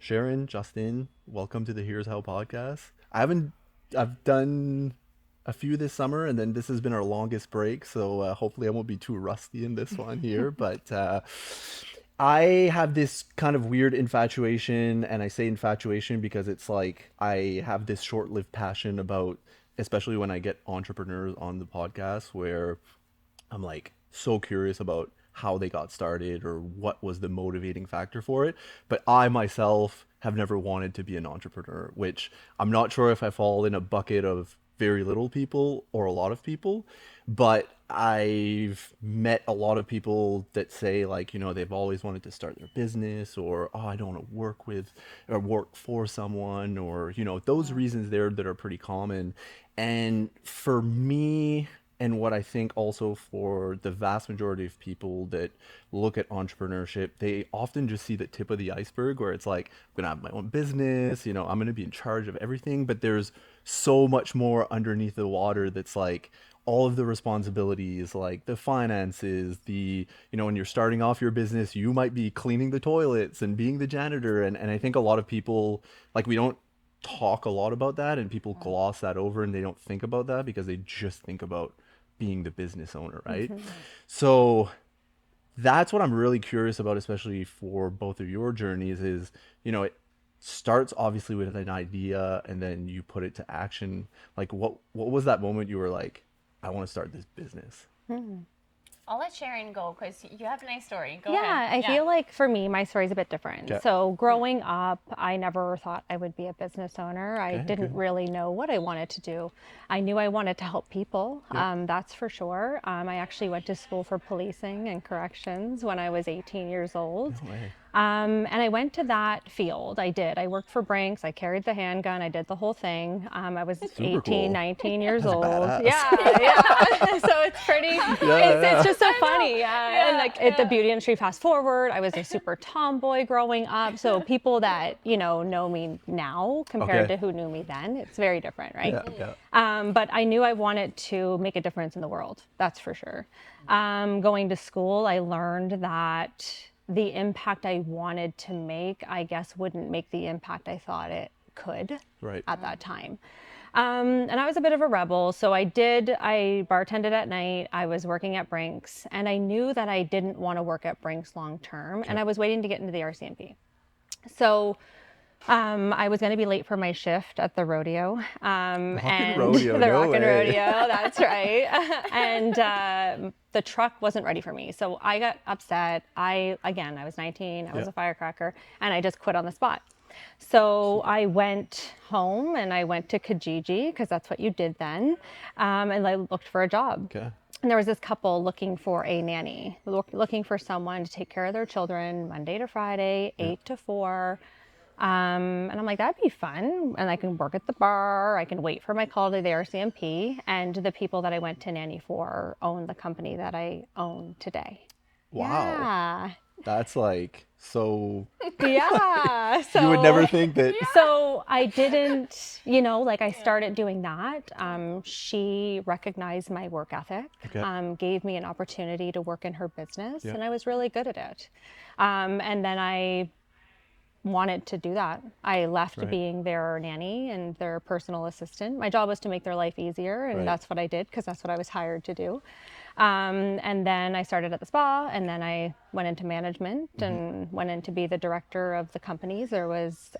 Sharon, Justin, welcome to the Here's How podcast. I've done a few this summer, and then this has been our longest break, so hopefully I won't be too rusty in this one here. But I have this kind of weird infatuation, and I say infatuation because it's like I have this short-lived passion about, especially when I get entrepreneurs on the podcast, where I'm like so curious about how they got started or what was the motivating factor for it. But I myself have never wanted to be an entrepreneur, which I'm not sure if I fall in a bucket of very little people or a lot of people, but I've met a lot of people that say like, they've always wanted to start their business or, oh, I don't want to work with or work for someone or, those reasons there that are pretty common. And for me, and what I think also for the vast majority of people that look at entrepreneurship, they often just see the tip of the iceberg where it's like, I'm gonna have my own business, I'm gonna be in charge of everything. But there's so much more underneath the water that's like all of the responsibilities, like the finances, when you're starting off your business, you might be cleaning the toilets and being the janitor. And I think a lot of people, like, we don't talk a lot about that and people gloss that over and they don't think about that because they just think about being the business owner, right? So that's what I'm really curious about, especially for both of your journeys is, it starts obviously with an idea and then you put it to action. Like what was that moment you were like, I want to start this business? I'll let Sharon go because you have a nice story. Go Yeah, ahead. I feel like for me, my story's a bit different. Okay. So growing up, I never thought I would be a business owner. I Okay, didn't good. really know what I wanted to do. I knew I wanted to help people, that's for sure. I actually went to school for policing and corrections when I was 18 years old. No way. And I went to that field. I did. I worked for Brinks. I carried the handgun. I did the whole thing. I was Super 18, cool. 19 years That's old. badass. Yeah. So it's pretty, it's just so funny. And like the beauty industry, fast forward, I was a super tomboy growing up. So people that, know me now compared Okay. to who knew me then, it's very different, right? Yeah. But I knew I wanted to make a difference in the world. That's for sure. Going to school, I learned that the impact I wanted to make, I guess, wouldn't make the impact I thought it could Right. at that time. And I was a bit of a rebel. So I bartended at night. I was working at Brinks and I knew that I didn't want to work at Brinks long term. And I was waiting to get into the RCMP. So I was going to be late for my shift at the rodeo. Rockin' rodeo, the no rockin' way. rodeo, that's right. And the truck wasn't ready for me. So I got upset. I was 19, I was Yeah. a firecracker, and I just quit on the spot. So I went home and I went to Kijiji, because that's what you did then, and I looked for a job. Okay. And there was this couple looking for a nanny, looking for someone to take care of their children Monday to Friday, 8 to 4. And I'm like, that'd be fun. And I can work at the bar. I can wait for my call to the RCMP. And the people that I went to nanny for own the company that I own today. Wow. Yeah. That's like so Yeah. So you would never think that. So I didn't, I started doing that. She recognized my work ethic, Okay. gave me an opportunity to work in her business, Yeah. and I was really good at it. And then I wanted to do that. I left Right. being their nanny and their personal assistant. My job was to make their life easier, and Right. that's what I did because that's what I was hired to do. And then I started at the spa, and then I went into management and went in to be the director of the companies. There was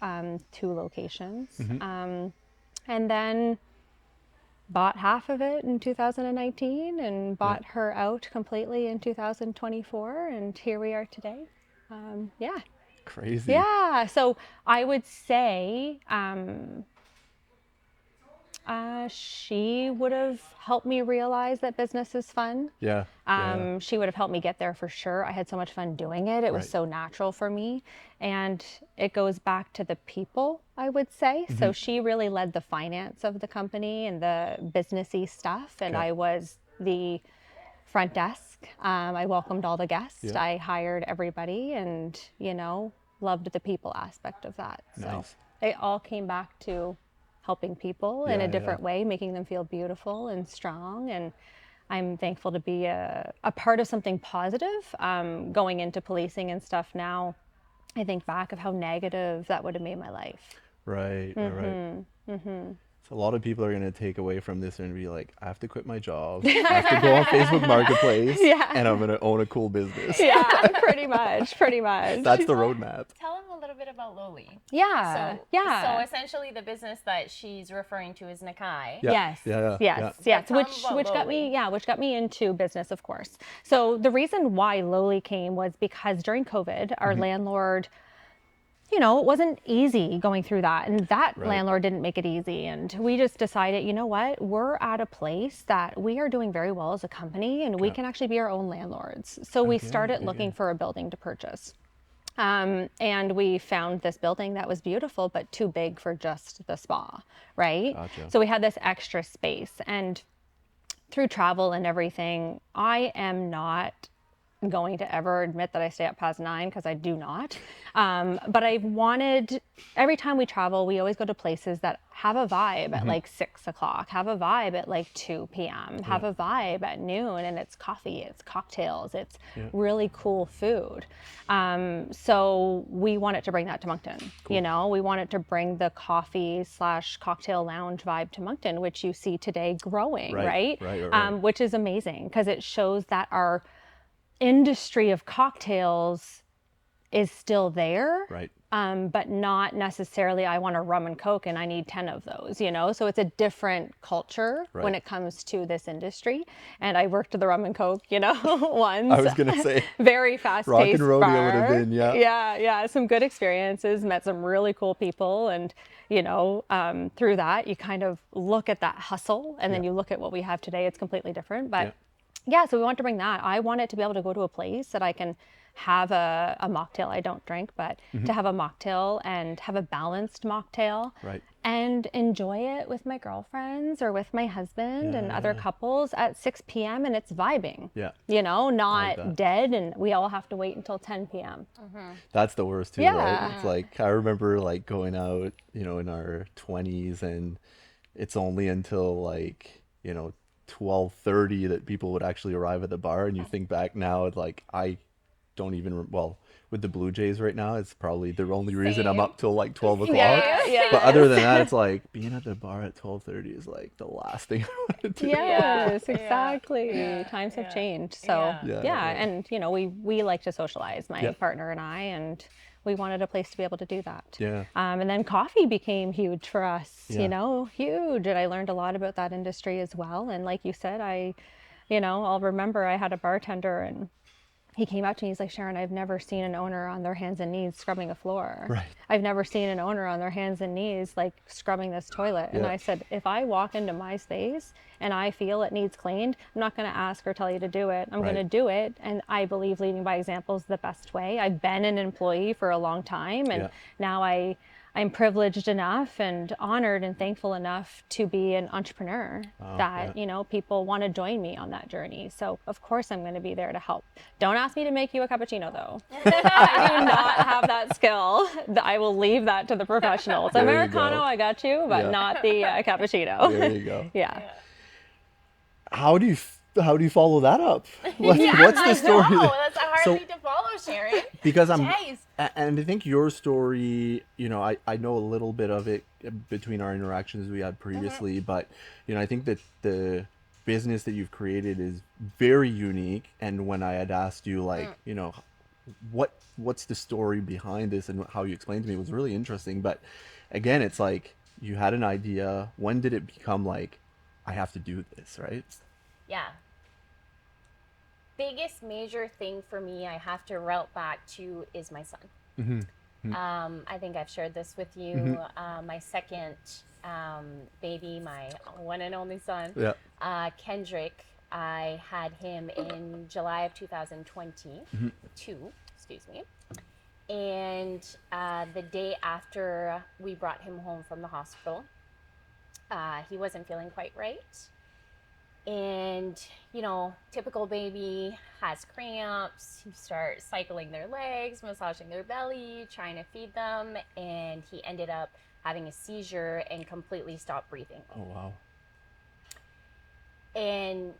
2 locations. And then bought half of it in 2019 and bought her out completely in 2024, and here we are today. Yeah. Crazy. Yeah, so I would say she would have helped me realize that business is fun. Yeah. Yeah. She would have helped me get there for sure. I had so much fun doing it. It was Right. so natural for me. And it goes back to the people, I would say. So she really led the finance of the company and the businessy stuff. And Okay. I was the front desk. I welcomed all the guests. Yeah. I hired everybody and, loved the people aspect of that. So Nice. it all came back to helping people in Yeah, a different yeah. way, making them feel beautiful and strong. And I'm thankful to be a part of something positive. Going into policing and stuff now, I think back of how negative that would have made my life. Right, right. So a lot of people are going to take away from this and be like, I have to quit my job. I have to go on Facebook Marketplace Yeah. and I'm going to own a cool business. Yeah, pretty much, pretty much. That's the roadmap. Tell them a little bit about LoLi. Yeah, So essentially, the business that she's referring to is NAKAI. Yeah. Yes. Yeah. Yes. Tell them Which about got me which got me into business, of course. So the reason why LoLi came was because during COVID, our landlord, it wasn't easy going through that, and that Right. landlord didn't make it easy, and we just decided, you know what, we're at a place that we are doing very well as a company, and we can actually be our own landlords. So we started looking for a building to purchase. And we found this building that was beautiful, but too big for just the spa, right? Gotcha. So we had this extra space, and through travel and everything, I am not going to ever admit that I stay up past 9, because I do not. But I wanted, every time we travel, we always go to places that have a vibe at like 6 o'clock, have a vibe at like 2 p.m., have a vibe at noon, and it's coffee, it's cocktails, it's really cool food. So we wanted to bring that to Moncton. We wanted to bring the coffee / cocktail lounge vibe to Moncton, which you see today growing, right? Right. Which is amazing, because it shows that our industry of cocktails is still there, Right. but not necessarily I want a rum and coke and I need 10 of those, so it's a different culture when it comes to this industry. And I worked the rum and coke, once. I was going to say, very fast-paced Rock and Rodeo bar. would have been, Yeah, some good experiences, met some really cool people, and through that you kind of look at that hustle, and then you look at what we have today. It's completely different, but so we want to bring that. I wanted to be able to go to a place that I can have a mocktail. I don't drink, but to have a mocktail and have a balanced mocktail, Right. and enjoy it with my girlfriends or with my husband and other couples at 6 p.m. and it's vibing. Yeah. Not that. dead and we all have to wait until 10 p.m. That's the worst too, Yeah. right? It's like, I remember like going out, in our 20s, and it's only until like, 12:30 that people would actually arrive at the bar, and you think back now, it's like, I don't even, with the Blue Jays right now, it's probably the only reason I'm up till like 12 o'clock. Yeah. But other than that, it's like being at the bar at 12:30 is like the last thing I want to do. Yes, exactly. Times have changed. So Yeah. and we like to socialize, my partner and I, and we wanted a place to be able to do that. Yeah. And then coffee became huge for us, Yeah. huge. And I learned a lot about that industry as well. And like you said, I'll remember I had a bartender, and he came up to me, he's like, Sharon, I've never seen an owner on their hands and knees scrubbing a floor. Right. I've never seen an owner on their hands and knees like scrubbing this toilet. And Yeah. I said, if I walk into my space and I feel it needs cleaned, I'm not going to ask or tell you to do it. I'm going to do it. And I believe leading by example is the best way. I've been an employee for a long time, and now I'm privileged enough and honored and thankful enough to be an entrepreneur that, people want to join me on that journey. So of course I'm going to be there to help. Don't ask me to make you a cappuccino though. I do not have that skill. I will leave that to the professionals. There you Americano, go. I got you, but not the cappuccino. There you go. Yeah. How do you follow that up? What's the story? I know, that's a hard So- thing to follow, Sharon. Because Jeez. and I think your story, I know a little bit of it between our interactions we had previously, but I think that the business that you've created is very unique. And when I had asked you, like, what's the story behind this, and how you explained to me, was really interesting. But again, it's like, you had an idea. When did it become like, I have to do this, right? Yeah. Biggest major thing for me I have to route back to is my son. I think I've shared this with you. My second baby, my one and only son, Kendrick, I had him in July of 2022, excuse me. And the day after we brought him home from the hospital, he wasn't feeling quite right. And, typical baby has cramps. You start cycling their legs, massaging their belly, trying to feed them. And he ended up having a seizure and completely stopped breathing. Oh, wow. And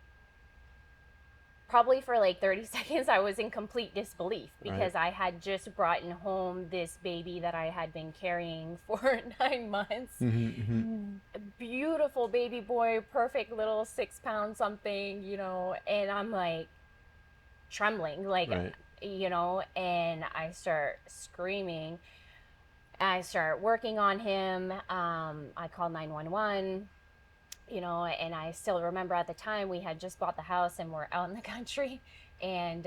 probably for like 30 seconds, I was in complete disbelief because I had just brought in home this baby that I had been carrying for 9 months. A beautiful baby boy, perfect little 6 pound something, you know, and I'm like trembling, like, you know, and I start screaming. I start working on him. I called 911. You know, and I still remember at the time we had just bought the house and we're out in the country, and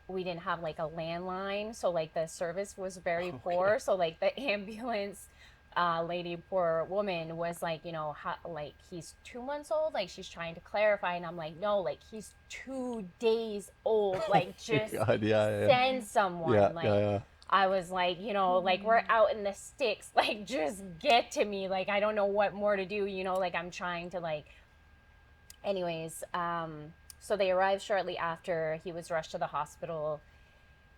we didn't have like a landline, so like the service was very poor. So like the ambulance lady, poor woman, was like, you know, like he's 2 months old, like she's trying to clarify, and I'm like, no, like he's 2 days old, like just send someone, like. I was like, you know, like we're out in the sticks, like just get to me, like I don't know what more to do, you know, like I'm trying to like, anyways, so they arrived shortly after. He was rushed to the hospital,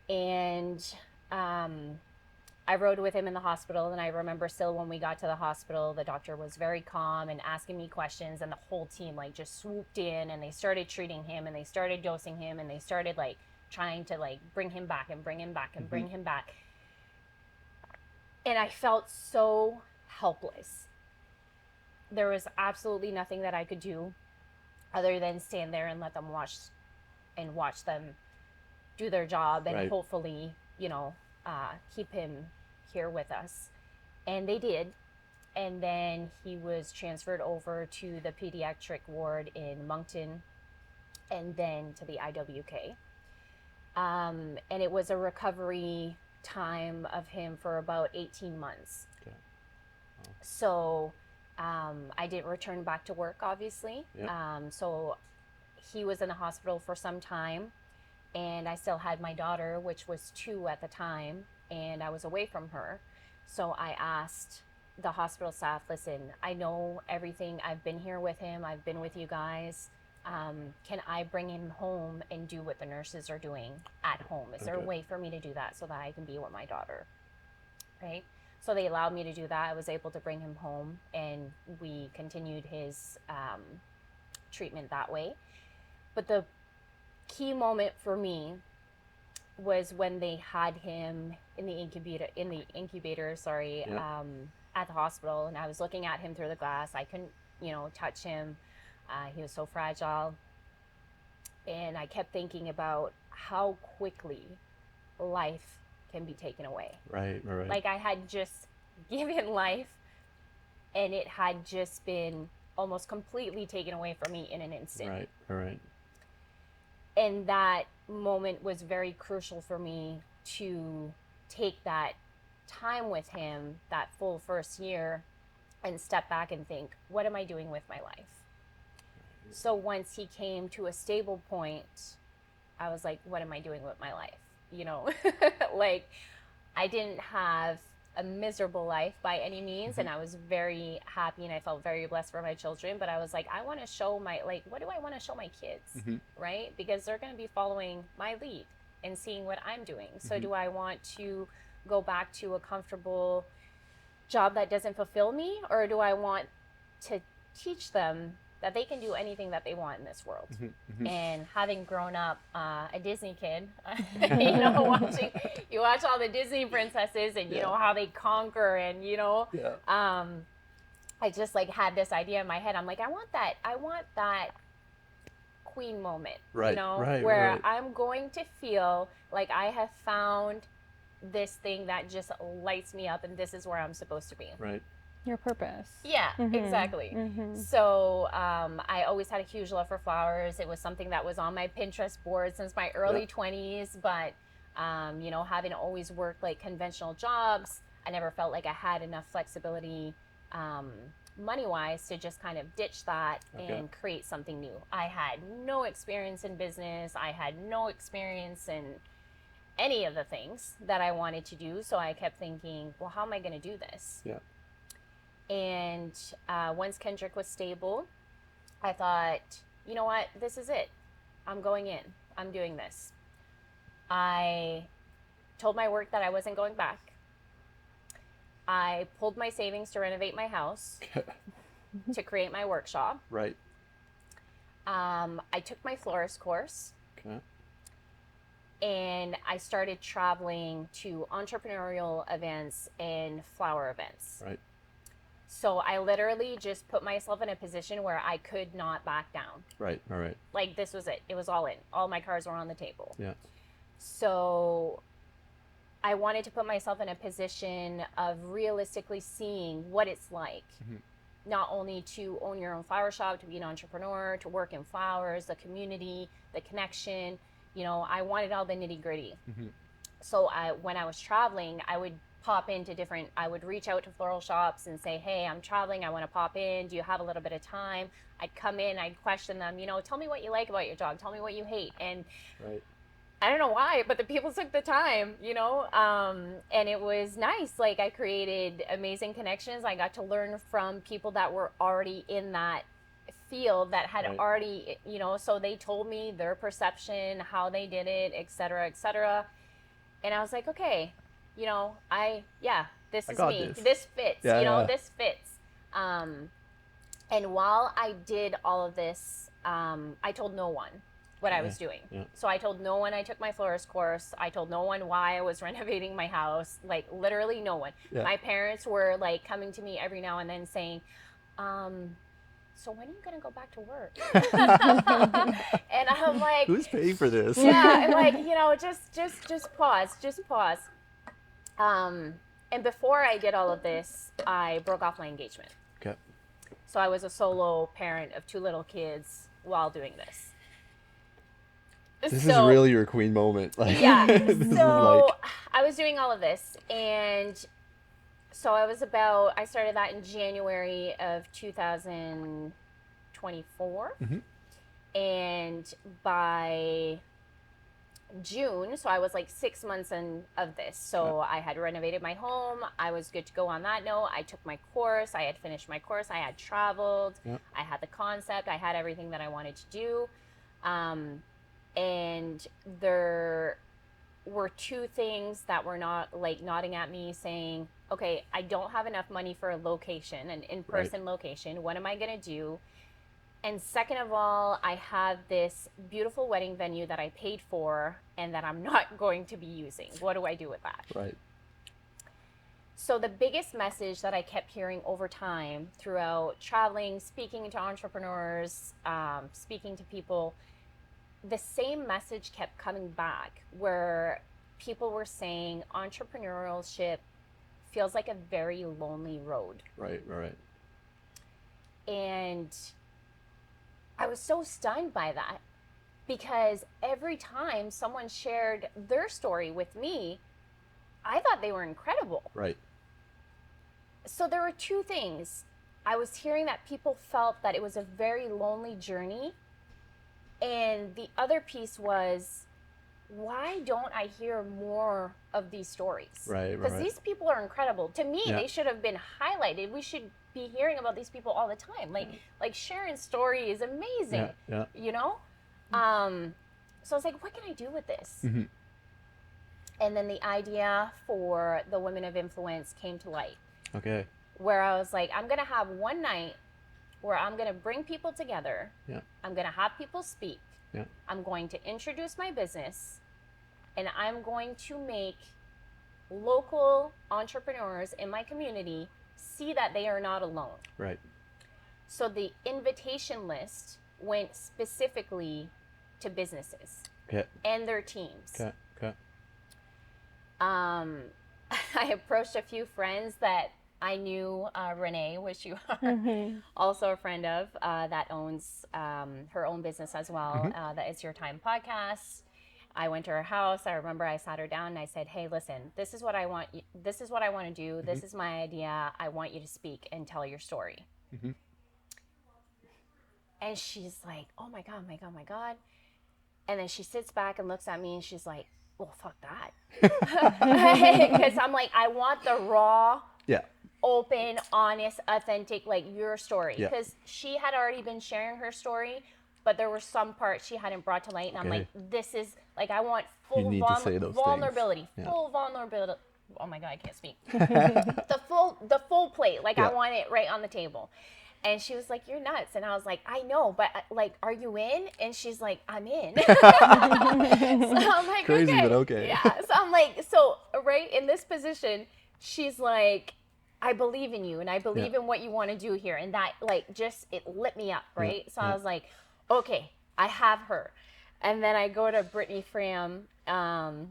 and I rode with him in the hospital, and I remember still when we got to the hospital, the doctor was very calm and asking me questions, and the whole team like just swooped in and they started treating him and they started dosing him and they started like trying to like bring him back and bring him back and bring him back. And I felt so helpless. There was absolutely nothing that I could do other than stand there and let them watch them do their job and hopefully, you know, keep him here with us. And they did. And then he was transferred over to the pediatric ward in Moncton and then to the IWK. And it was a recovery time of him for about 18 months. Okay. Wow. So I didn't return back to work, obviously. So he was in the hospital for some time, and I still had my daughter, which was 2 at the time, and I was away from her. So I asked the hospital staff, listen, I know everything. I've been here with him. I've been with you guys. Can I bring him home and do what the nurses are doing at home? Is there a way for me to do that so that I can be with my daughter? Right? So they allowed me to do that. I was able to bring him home, and we continued his treatment that way. But the key moment for me was when they had him in the incubator, at the hospital, and I was looking at him through the glass. I couldn't, you know, touch him. He was so fragile. And I kept thinking about how quickly life can be taken away. Right. Like I had just given life, and it had just been almost completely taken away from me in an instant. Right. And that moment was very crucial for me to take that time with him, that full first year, and step back and think, what am I doing with my life? So once he came to a stable point, I was like, what am I doing with my life? You know, like I didn't have a miserable life by any means. And I was very happy and I felt very blessed for my children. But I was like, I want to show what do I want to show my kids? Right? Because they're going to be following my lead and seeing what I'm doing. So do I want to go back to a comfortable job that doesn't fulfill me? Or do I want to teach them that they can do anything that they want in this world? And having grown up a Disney kid, you know, you watch all the Disney princesses and you know how they conquer and, you know, I just like had this idea in my head. I'm like, I want that queen moment, you know, where I'm going to feel like I have found this thing that just lights me up and this is where I'm supposed to be. Your purpose. Yeah, exactly. So I always had a huge love for flowers. It was something that was on my Pinterest board since my early 20s. But, you know, having always worked like conventional jobs, I never felt like I had enough flexibility money-wise to just kind of ditch that and create something new. I had no experience in business. I had no experience in any of the things that I wanted to do. So I kept thinking, well, how am I going to do this? And once Kendrick was stable, I thought, you know what, this is it. I'm going in. I'm doing this. I told my work that I wasn't going back. I pulled my savings to renovate my house, to create my workshop. I took my florist course. Okay. And I started traveling to entrepreneurial events and flower events. Right. So I literally just put myself in a position where I could not back down. Right. All right. Like, this was it. It was all in. All my cards were on the table. Yeah. So I wanted to put myself in a position of realistically seeing what it's like. Not only to own your own flower shop, to be an entrepreneur, to work in flowers, the community, the connection. You know, I wanted all the nitty gritty. So when I was traveling, I would pop into I would reach out to floral shops and say, hey, I'm traveling, I want to pop in. Do you have a little bit of time? I'd come in, I'd question them, you know, tell me what you like about your dog. Tell me what you hate. And Right. I don't know why, but the people took the time, you know, and it was nice. Like, I created amazing connections. I got to learn from people that were already in that field, that had already, you know, so they told me their perception, how they did it, et cetera, et cetera. And I was like, okay, you know, this is me. This fits, you know, this fits. And while I did all of this, I told no one what I was doing. So I told no one I took my florist course. I told no one why I was renovating my house, like literally no one. My parents were like coming to me every now and then saying, so when are you gonna go back to work? And I'm like, who's paying for this? Yeah, and like, you know, just pause. And before I did all of this, I broke off my engagement. Okay. So I was a solo parent of 2 little kids while doing this. This is really your queen moment. Like, yeah. So I was doing all of this, and so I started that in January of 2024. And by June, so I was like 6 months in of this. So I had renovated my home. I was good to go on that note. I took my course. I had finished my course. I had traveled. I had the concept. I had everything that I wanted to do. And there were 2 things that were not like nodding at me saying, okay, I don't have enough money for a location, an in-person location. What am I going to do? And second of all, I have this beautiful wedding venue that I paid for and that I'm not going to be using. What do I do with that? Right. So the biggest message that I kept hearing over time throughout traveling, speaking to entrepreneurs, speaking to people, the same message kept coming back, where people were saying entrepreneurship feels like a very lonely road. Right. And I was so stunned by that, because every time someone shared their story with me, I thought they were incredible. Right. So there were 2 things. I was hearing that people felt that it was a very lonely journey. And the other piece was, why don't I hear more of these stories? Right. Because these people are incredible. To me, they should have been highlighted. We should be hearing about these people all the time. Like Sharon's story is amazing. You know? So I was like, what can I do with this? And then the idea for the Women of Influence came to light. Okay. Where I was like, I'm going to have one night where I'm going to bring people together. I'm going to have people speak. I'm going to introduce my business, and I'm going to make local entrepreneurs in my community see that they are not alone. Right. So the invitation list went specifically to businesses and their teams. I approached a few friends that I knew, Renee, which you are also a friend of, that owns her own business as well, that It's Your Time podcast. I went to her house. I remember I sat her down and I said, hey, listen, this is what I want. This is what I want to do. This is my idea. I want you to speak and tell your story. And she's like, oh my God, my God, my God. And then she sits back and looks at me and she's like, well, fuck that. Because I'm like, I want the raw, open, honest, authentic, like your story. Because she had already been sharing her story, but there were some parts she hadn't brought to light. And I'm like, this is, like, I want full vulnerability. Full vulnerability. Oh my God, I can't speak. The full plate. Like, I want it right on the table. And she was like, you're nuts. And I was like, I know, but like, are you in? And she's like, I'm in. So I'm like, Crazy, okay. but okay. Yeah. So I'm like, so right in this position, she's like, I believe in you and I believe in what you want to do here. And that like just, it lit me up, right? So I was like, okay, I have her. And then I go to Brittany Fram, and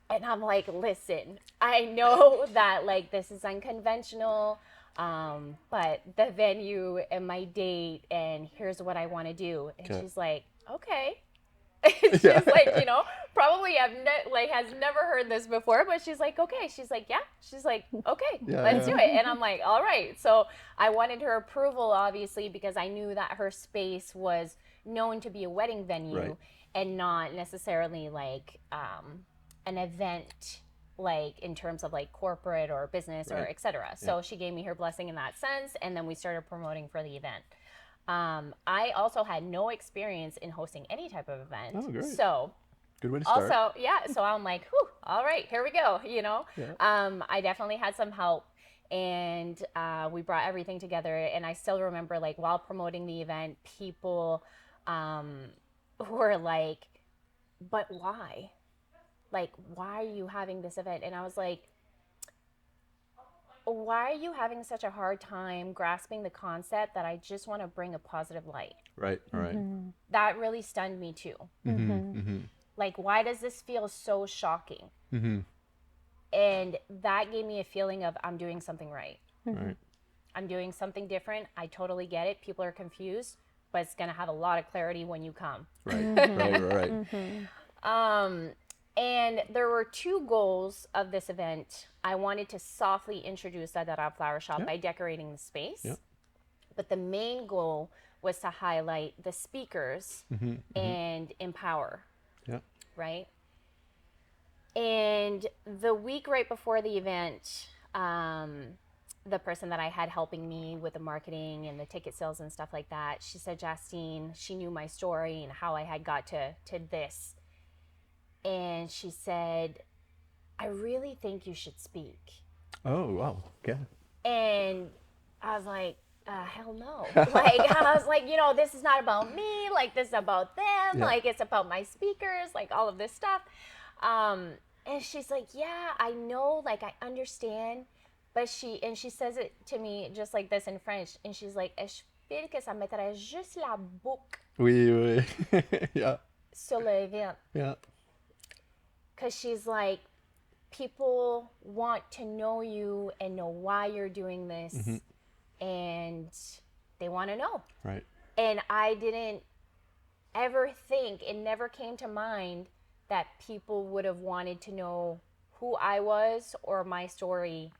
I'm like, listen, I know that like this is unconventional, but the venue and my date and here's what I want to do. And she's like, okay. She's like, you know, probably has never heard this before, but she's like, okay. She's like, yeah. She's like, okay, let's do it. And I'm like, all right. So I wanted her approval, obviously, because I knew that her space was known to be a wedding venue and not necessarily like an event, like in terms of like corporate or business or etc. So she gave me her blessing in that sense, and then we started promoting for the event. I also had no experience in hosting any type of event. Oh, great. So good way to start. Also, so I'm like, whew, all right, here we go, you know. I definitely had some help, and we brought everything together. And I still remember, like, while promoting the event, people were like, but why? Like, why are you having this event? And I was like, why are you having such a hard time grasping the concept that I just want to bring a positive light? Right. That really stunned me too. Like, why does this feel so shocking? And that gave me a feeling of, I'm doing something right. I'm doing something different. I totally get it. People are confused, but it's going to have a lot of clarity when you come. Right. And there were two goals of this event. I wanted to softly introduce the Dada Flower Shop by decorating the space. But the main goal was to highlight the speakers and empower. Right? And the week right before the event, the person that I had helping me with the marketing and the ticket sales and stuff like that, she said, Jastine, she knew my story and how I had got to this. And she said, I really think you should speak. Oh, wow. Okay. And I was like, hell no. Like, I was like, you know, this is not about me. Like, this is about them. Like, it's about my speakers, like all of this stuff. And she's like, yeah, I know, like, I understand. But she says it to me just like this in French. And she's like, j'espère que ça mettrait juste la boucle Oui. sur le event. Because she's like, people want to know you and know why you're doing this. And they want to know. Right. And I didn't ever think, it never came to mind that people would have wanted to know who I was or my story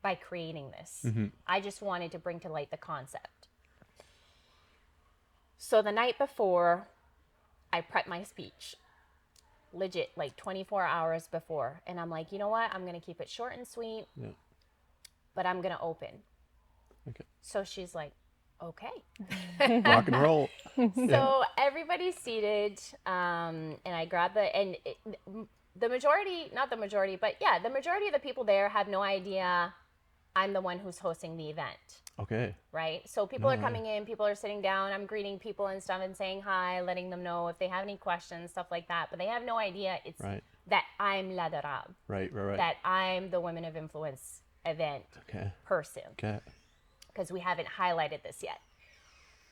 by creating this. I just wanted to bring to light the concept. So the night before, I prepped my speech. Legit, like 24 hours before. And I'm like, you know what? I'm going to keep it short and sweet, but I'm going to open. Okay. So she's like, okay. Rock and roll. So everybody's seated, and I grab the majority, not the majority, but the majority of the people there have no idea I'm the one who's hosting the event. Okay. Right? So people are coming in, people are sitting down, I'm greeting people and stuff and saying hi, letting them know if they have any questions, stuff like that. But they have no idea it's that I'm La Darab. Right. That I'm the Women of Influence event person. Okay. Because we haven't highlighted this yet.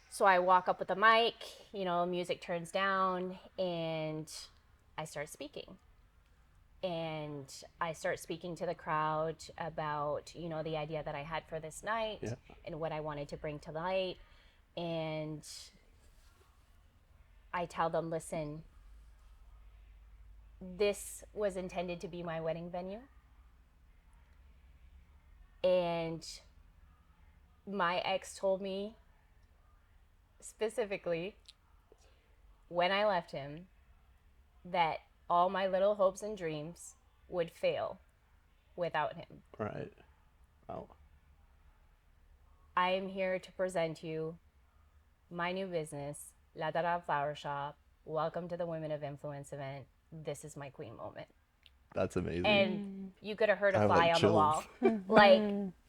So I walk up with the mic, you know, music turns down, and I start speaking. And I start speaking to the crowd about, you know, the idea that I had for this night and what I wanted to bring to light. And I tell them, listen, this was intended to be my wedding venue. And my ex told me specifically when I left him that all my little hopes and dreams would fail without him. Right. Wow. I am here to present you my new business, La Dada Flower Shop. Welcome to the Women of Influence event. This is my queen moment. That's amazing. And you could have heard a fly like on the wall. Like,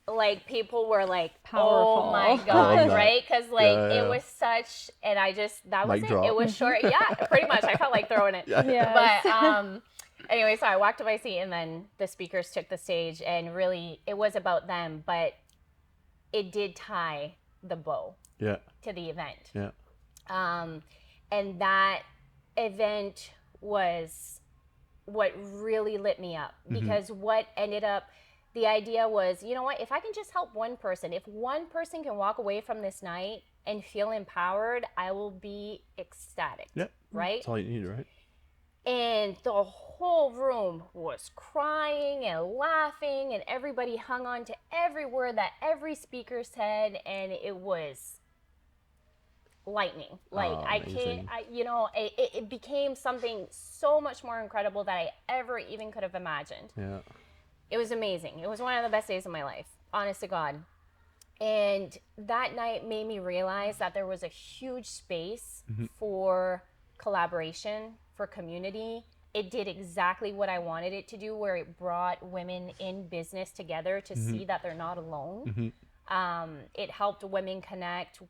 like people were like, Powerful. oh my I love God, that. right? Because like Yeah. it was such, and I just, that was Mic it. drop. It was short. Yeah, pretty much. I felt like throwing it. Yeah. Yes. But anyway, so I walked to my seat and then the speakers took the stage, and really it was about them, but it did tie the bow Yeah. to the event. Yeah. And that event was what really lit me up, because what ended up, the idea was, you know what, if I can just help one person, if one person can walk away from this night and feel empowered, I will be ecstatic. Yeah. Right? That's all you need, right? And the whole room was crying and laughing, and everybody hung on to every word that every speaker said, and it was lightning. Like, amazing. it became something so much more incredible that I ever even could have imagined. Yeah. It was amazing. It was one of the best days of my life, honest to God. And that night made me realize that there was a huge space for collaboration, for community. It did exactly what I wanted it to do, where it brought women in business together to see that they're not alone. It helped women connect,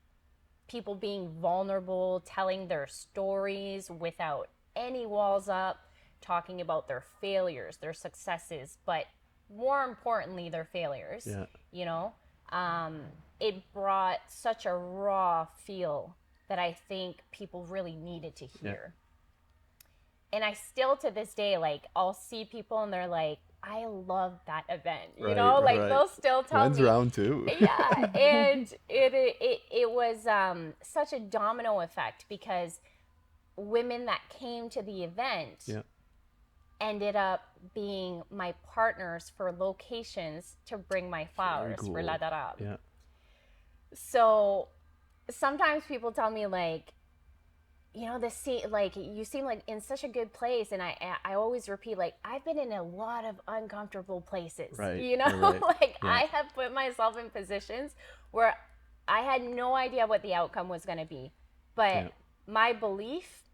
people being vulnerable, telling their stories without any walls up, talking about their failures, their successes, but more importantly, their failures. Yeah. You know, it brought such a raw feel that I think people really needed to hear. And I still, to this day, like, I'll see people and they're like, I love that event. You know, like they'll still tell When's me. round 2? Yeah, and it was such a domino effect, because women that came to the event ended up being my partners for locations to bring my flowers for La Darab. Yeah. So sometimes people tell me, like, you know, like, you seem like in such a good place, and I always repeat, like, I've been in a lot of uncomfortable places, Right. you know, Right. like I have put myself in positions where I had no idea what the outcome was going to be, but my belief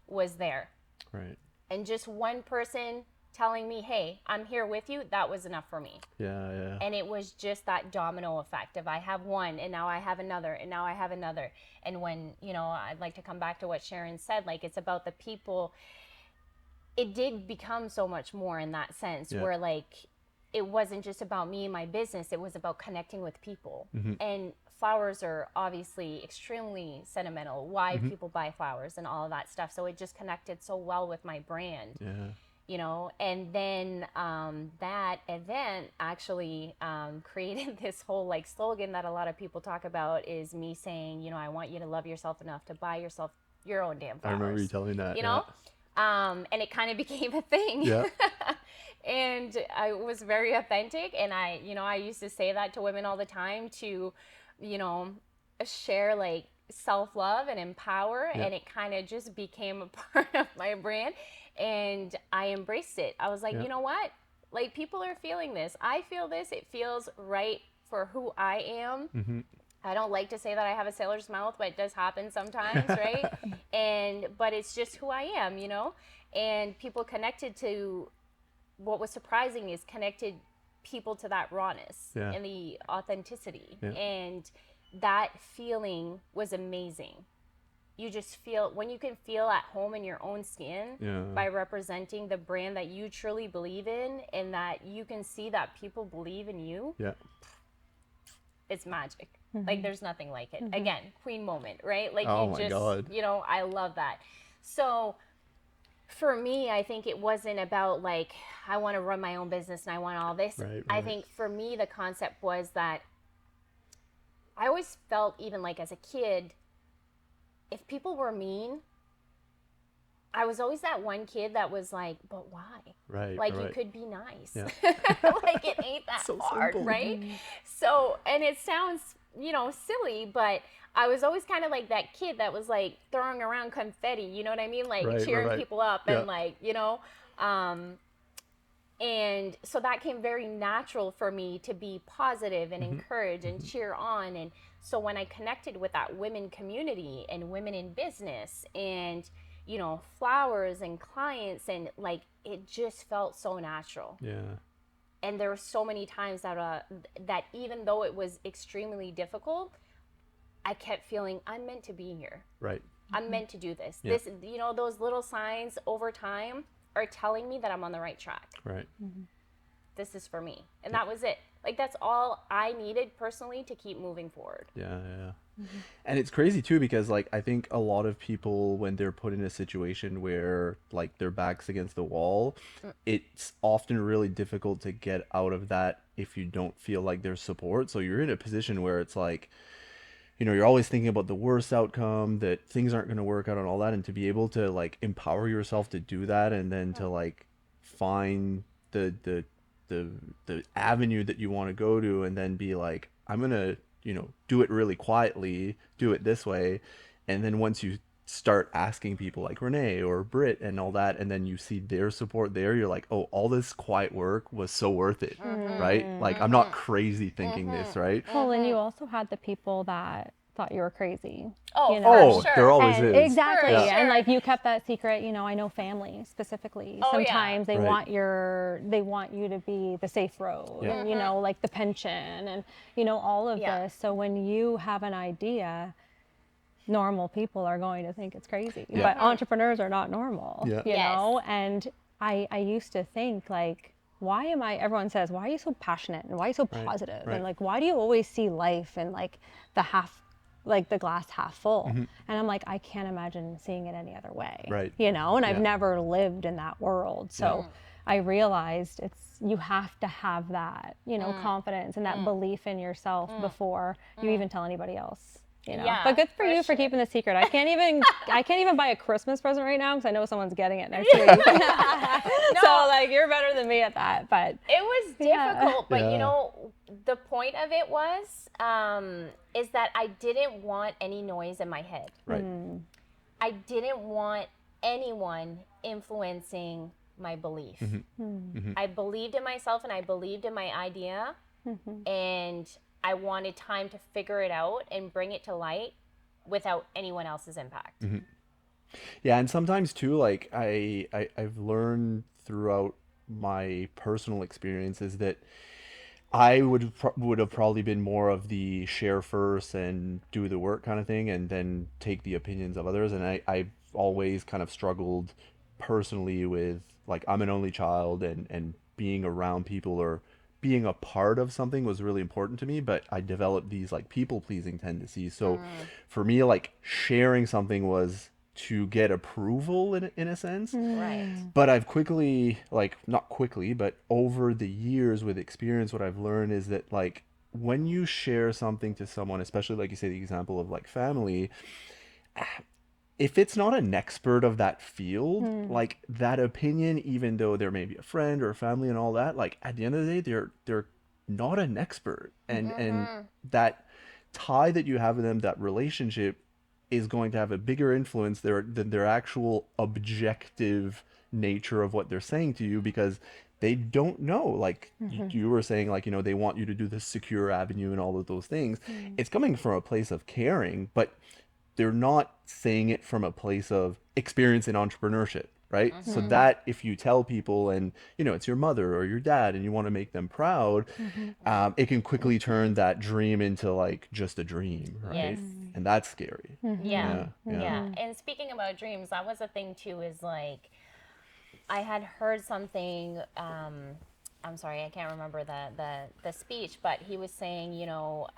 was there. Right. And just one person telling me, hey, I'm here with you, that was enough for me. Yeah. Yeah. And it was just that domino effect of, I have one, and now I have another, and now I have another. And when, you know, I'd like to come back to what Sharon said, like, it's about the people. It did become so much more in that sense, where, like, it wasn't just about me and my business, it was about connecting with people. And flowers are obviously extremely sentimental, why people buy flowers and all of that stuff. So it just connected so well with my brand. Yeah. You know, and then that event actually created this whole, like, slogan that a lot of people talk about, is me saying, you know, I want you to love yourself enough to buy yourself your own damn flowers. I remember you telling that. You know, and it kind of became a thing. Yeah. And I was very authentic, and I used to say that to women all the time, to, you know, share, like, self-love and empower, and it kind of just became a part of my brand. And I embraced it. I was like, you know what? Like, people are feeling this. I feel this. It feels right for who I am. I don't like to say that I have a sailor's mouth, but it does happen sometimes, right? But it's just who I am, you know? And people connected to, what was surprising is connected people to that rawness and the authenticity. And that feeling was amazing. You just feel, when you can feel at home in your own skin by representing the brand that you truly believe in, and that you can see that people believe in you. It's magic. Like, there's nothing like it. Again, queen moment, right? Like, Oh you my just, God. you know, I love that. So for me, I think it wasn't about, like, I want to run my own business and I want all this. I think for me, the concept was that I always felt, even like as a kid, if people were mean, I was always that one kid that was like, but why? Right. Like, right. you could be nice. Like, it ain't that So hard, simple. right? So, and it sounds, you know, silly, but I was always kind of like that kid that was, like, throwing around confetti, you know what I mean? Like, cheering people up and, like, you know, and so that came very natural for me to be positive and encourage and cheer on. And so when I connected with that women community and women in business and, you know, flowers and clients, and, like, it just felt so natural. Yeah. And there were so many times that even though it was extremely difficult, I kept feeling I'm meant to be here. Right. I'm meant to do this. Yeah. This, you know, those little signs over time are telling me that I'm on the right track. Right. This is for me. And that was it. Like, that's all I needed personally to keep moving forward. Yeah. And it's crazy too, because like I think a lot of people, when they're put in a situation where like their back's against the wall, it's often really difficult to get out of that if you don't feel like there's support. So you're in a position where it's like, you know, you're always thinking about the worst outcome, that things aren't going to work out and all that, and to be able to like empower yourself to do that, and then to like find the avenue that you want to go to, and then be like, I'm gonna, you know, do it really quietly, do it this way. And then once you start asking people like Renee or Britt and all that, and then you see their support there, you're like, oh, all this quiet work was so worth it. Right? Like, I'm not crazy thinking this, right? Well, and you also had the people that thought you were crazy. Oh, you Oh, for sure. there always And is. exactly. For And sure. like you kept that secret, you know, I know family specifically. Oh, yeah. Sometimes they Right. they want you to be the safe road, Yeah. and you know, like the pension and you know, all of Yeah. this. So when you have an idea, normal people are going to think it's crazy. Yeah. But entrepreneurs are not normal. Yeah. You Yes. know? And I used to think like, why am I, everyone says, why are you so passionate and why are you so positive? right. And like, why do you always see life in like the glass half full? And I'm like, I can't imagine seeing it any other way. Right. You know, and I've Yeah. never lived in that world. So I realized you have to have that, you know, confidence and that belief in yourself before you even tell anybody else. You know, Yeah, but good for for you for sure. keeping the secret. I can't even buy a Christmas present right now because I know someone's getting it next week. So like, you're better than me at that. But It was Yeah. difficult, but Yeah. you know, the point of it was, is that I didn't want any noise in my head. Right. I didn't want anyone influencing my belief. I believed in myself and I believed in my idea, and I wanted time to figure it out and bring it to light without anyone else's impact. Yeah, and sometimes too, like I've learned throughout my personal experiences that I would have probably been more of the share first and do the work kind of thing, and then take the opinions of others. And I've always kind of struggled personally with, like, I'm an only child, and being around people or being a part of something was really important to me, but I developed these like people pleasing tendencies. So for me, like, sharing something was to get approval in a sense. Right. But I've quickly, like, not quickly, but over the years with experience, what I've learned is that, like, when you share something to someone, especially like you say, the example of like family, if it's not an expert of that field, like, that opinion, even though there may be a friend or a family and all that, like, at the end of the day, they're not an expert. And that tie that you have with them, that relationship, is going to have a bigger influence there than their actual objective nature of what they're saying to you, because they don't know, like you were saying, like, you know, they want you to do the secure avenue and all of those things. It's coming from a place of caring, but they're not saying it from a place of experience in entrepreneurship, right? So that if you tell people, and, you know, it's your mother or your dad and you want to make them proud, it can quickly turn that dream into like just a dream, right? Yes. And that's scary. Yeah. Yeah. Yeah. And speaking about dreams, that was a thing too, is like, I had heard something, I'm sorry, I can't remember the speech, but he was saying, you know,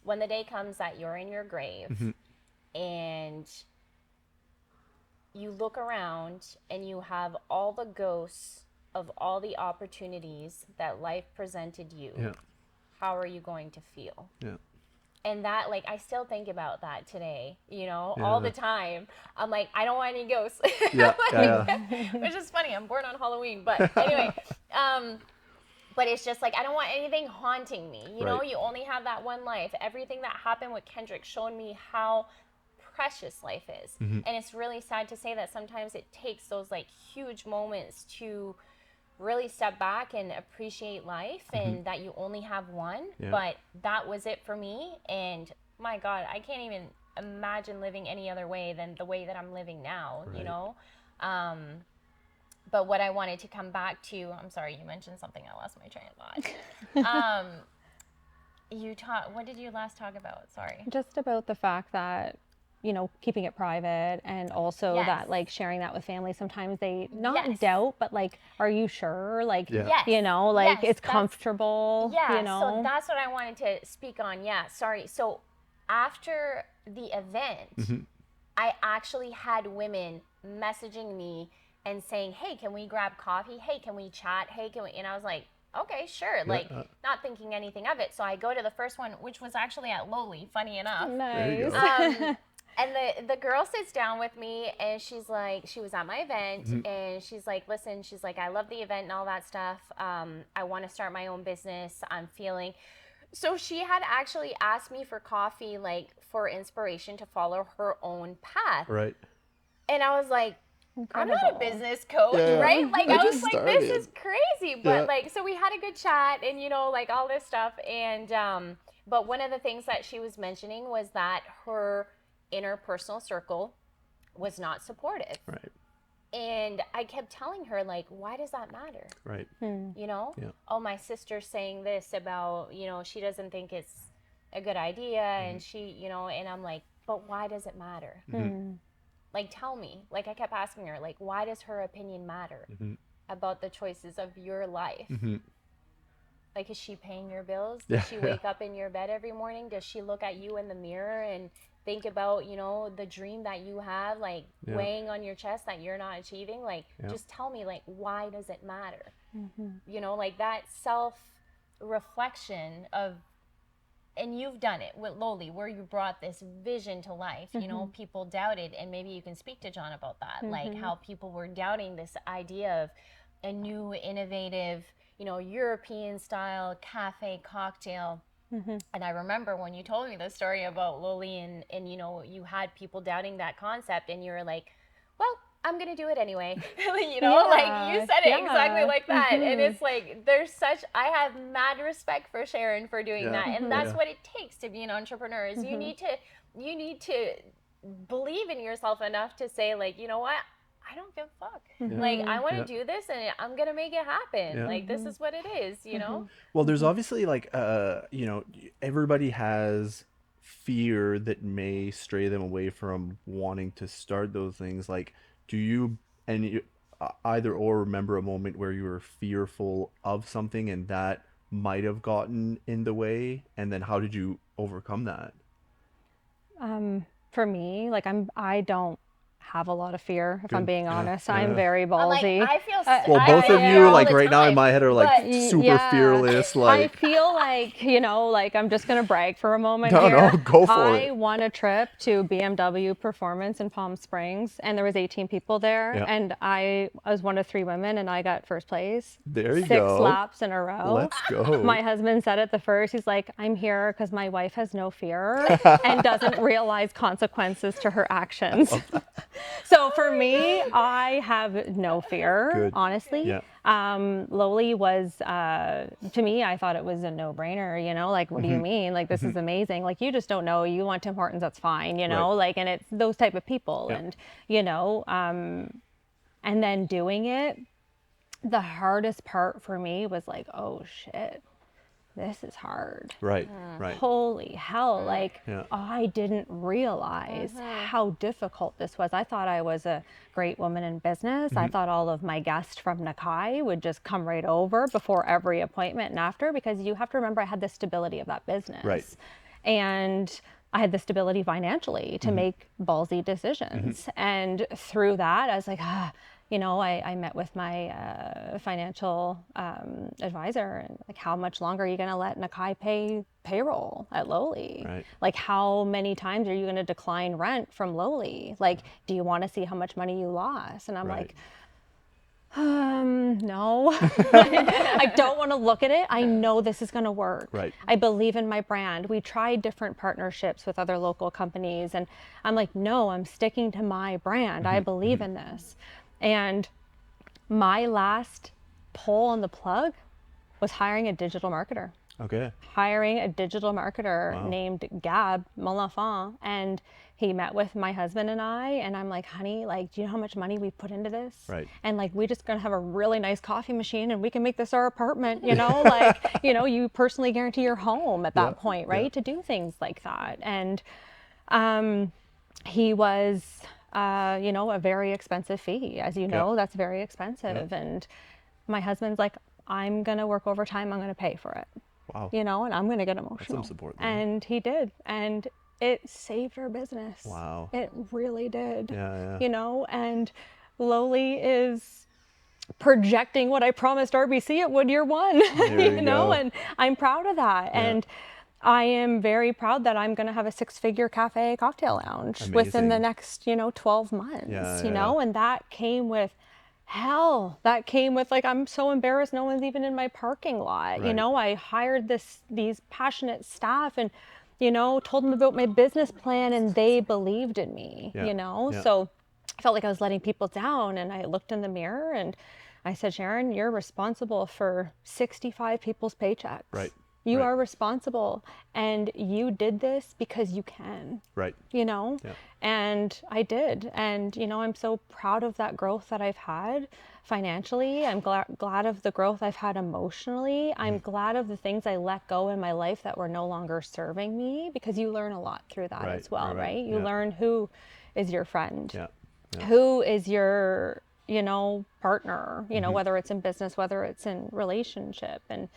when the day comes that you're in your grave and you look around and you have all the ghosts of all the opportunities that life presented you, Yeah. how are you going to feel? Yeah. And that, like, I still think about that today, you know, all the time. I'm like, I don't want any ghosts. Yeah. Which is funny. I'm born on Halloween. But anyway, but it's just like, I don't want anything haunting me. You know, Right. you only have that one life. Everything that happened with Kendrick showed me how precious life is. And it's really sad to say that sometimes it takes those like huge moments to really step back and appreciate life, and that you only have one. Yeah. But that was it for me. And my God, I can't even imagine living any other way than the way that I'm living now, you Right. know? but what I wanted to come back to, I'm sorry, you mentioned something, I lost my train of thought. What did you last talk about? Sorry. Just about the fact that, you know, keeping it private, and also Yes. that like sharing that with family, sometimes they not Yes. doubt, but like, are you sure? Like, Yeah. Yes. you know, like Yes, it's comfortable, Yeah, you know? so that's what I wanted to speak on. Yeah, sorry. So after the event, I actually had women messaging me and saying, hey, can we grab coffee? Hey, can we chat? Hey, can we? And I was like, okay, sure. Like, not thinking anything of it. So I go to the first one, which was actually at LoLi, funny enough. There you Nice. go. And the girl sits down with me, and she's like, she was at my event, and she's like, listen, she's like, I love the event and all that stuff. I want to start my own business. I'm feeling. So she had actually asked me for coffee, like for inspiration to follow her own path. Right. And I was like, Incredible. I'm not a business coach, Yeah. right? Like, I I was just like, started. this is crazy. But Yeah. like, so we had a good chat and, you know, like all this stuff. And, but one of the things that she was mentioning was that her interpersonal circle was not supportive. Right. And I kept telling her, like, why does that matter? Right. You know? Yeah. Oh, my sister's saying this about, you know, she doesn't think it's a good idea. And she, you know, and I'm like, but why does it matter? Like, tell me. Like, I kept asking her, like, why does her opinion matter about the choices of your life? Like, is she paying your bills? Does she wake up in your bed every morning? Does she look at you in the mirror and think about, you know, the dream that you have, like, weighing on your chest that you're not achieving? Like, just tell me, like, why does it matter? You know, like, that self-reflection of, and you've done it with LoLi, where you brought this vision to life. You know, people doubted, and maybe you can speak to John about that, like how people were doubting this idea of a new, innovative, you know, European style cafe cocktail. And I remember when you told me the story about LoLi, and you know, you had people doubting that concept, and you were like, well, I'm gonna do it anyway. You know, like you said it exactly like that. And it's like, I have mad respect for Sharon for doing that. And that's what it takes to be an entrepreneur, is you need to believe in yourself enough to say, like, you know what? I don't give a fuck. Like, I want to do this, and I'm going to make it happen. Like, this is what it is, you know? Well, there's obviously like, you know, everybody has fear that may stray them away from wanting to start those things. Like, do you, either or, remember a moment where you were fearful of something and that might have gotten in the way? And then how did you overcome that? For me, like I don't have a lot of fear, if I'm Good. being Yeah. honest. Yeah. I'm very ballsy. Like, I feel Well, I both feel of fear you, all like the right now in time, my head, are like but- super fearless. Like, I feel like, you know, like I'm just going to brag for a moment No, here. no, go for I it. won a trip to BMW Performance in Palm Springs, and there was 18 people there, Yeah. and I was one of 3 women, and I got first place. There you 6 go. laps in a row. Let's go. My husband said at the first, he's like, I'm here because my wife has no fear and doesn't realize consequences to her actions. So for me, I have no fear, Good. honestly. Yeah. LoLi was, to me, I thought it was a no-brainer, you know, like, what do you mean? Like, this is amazing. Like, you just don't know. You want Tim Hortons, that's fine, you know, Right. like, and it's those type of people. Yeah. And, you know, and then doing it, the hardest part for me was like, oh shit, this is hard. Right. Right. Holy hell, like, Yeah. I didn't realize how difficult this was. I thought I was a great woman in business. I thought all of my guests from NAKAI would just come right over before every appointment and after, because you have to remember, I had the stability of that business. Right. And I had the stability financially to make ballsy decisions. And through that, I was like, you know, I met with my financial advisor, and like, how much longer are you going to let NAKAI pay payroll at LoLi? Right. Like, how many times are you going to decline rent from LoLi? Like, do you want to see how much money you lost? And I'm Right. like, no. I don't want to look at it. I know this is going to work. Right. I believe in my brand. We tried different partnerships with other local companies, and I'm like, no, I'm sticking to my brand. I believe in this. And my last pull on the plug was hiring a digital marketer. Okay. hiring a digital marketer named Gab Molenfant, and he met with my husband and I, and I'm like, honey, like, do you know how much money we put into this? Right. And like, we just gonna have a really nice coffee machine and we can make this our apartment, you know, like, you know, you personally guarantee your home at that point, right? To do things like that. And he was, you know, a very expensive fee. As you know, that's very expensive. And my husband's like, I'm going to work overtime. I'm going to pay for it. Wow. You know, and I'm going to get emotional. That's some support there. And he did. And it saved our business. Wow. It really did. Yeah. You know, and LoLi is projecting what I promised RBC it would year one, you know, and I'm proud of that. And I am very proud that I'm going to have a 6-figure cafe cocktail lounge within the next, you know, 12 months, you know, and that came with hell. That came with, like, I'm so embarrassed no one's even in my parking lot. You know, I hired these passionate staff and, you know, told them about my business plan and they believed in me, you know, so I felt like I was letting people down. And I looked in the mirror and I said, Sharon, you're responsible for 65 people's paychecks. Right. You are responsible, and you did this because you can. Right. You know? Yeah. And I did. And, you know, I'm so proud of that growth that I've had financially. I'm glad of the growth I've had emotionally. I'm glad of the things I let go in my life that were no longer serving me, because you learn a lot through that as well, right? You learn who is your friend, who is your, you know, partner, you know, whether it's in business, whether it's in relationship. And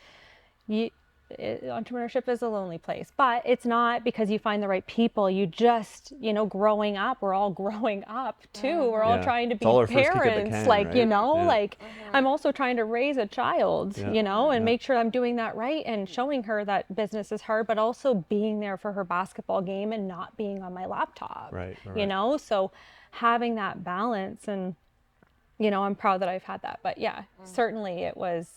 entrepreneurship is a lonely place, but it's not because you find the right people. You just, you know, growing up, we're all growing up too. We're all trying to be parents, like, right? You know, like I'm also trying to raise a child, you know, and make sure I'm doing that right and showing her that business is hard, but also being there for her basketball game and not being on my laptop, you know, so having that balance. And, you know, I'm proud that I've had that, but certainly it was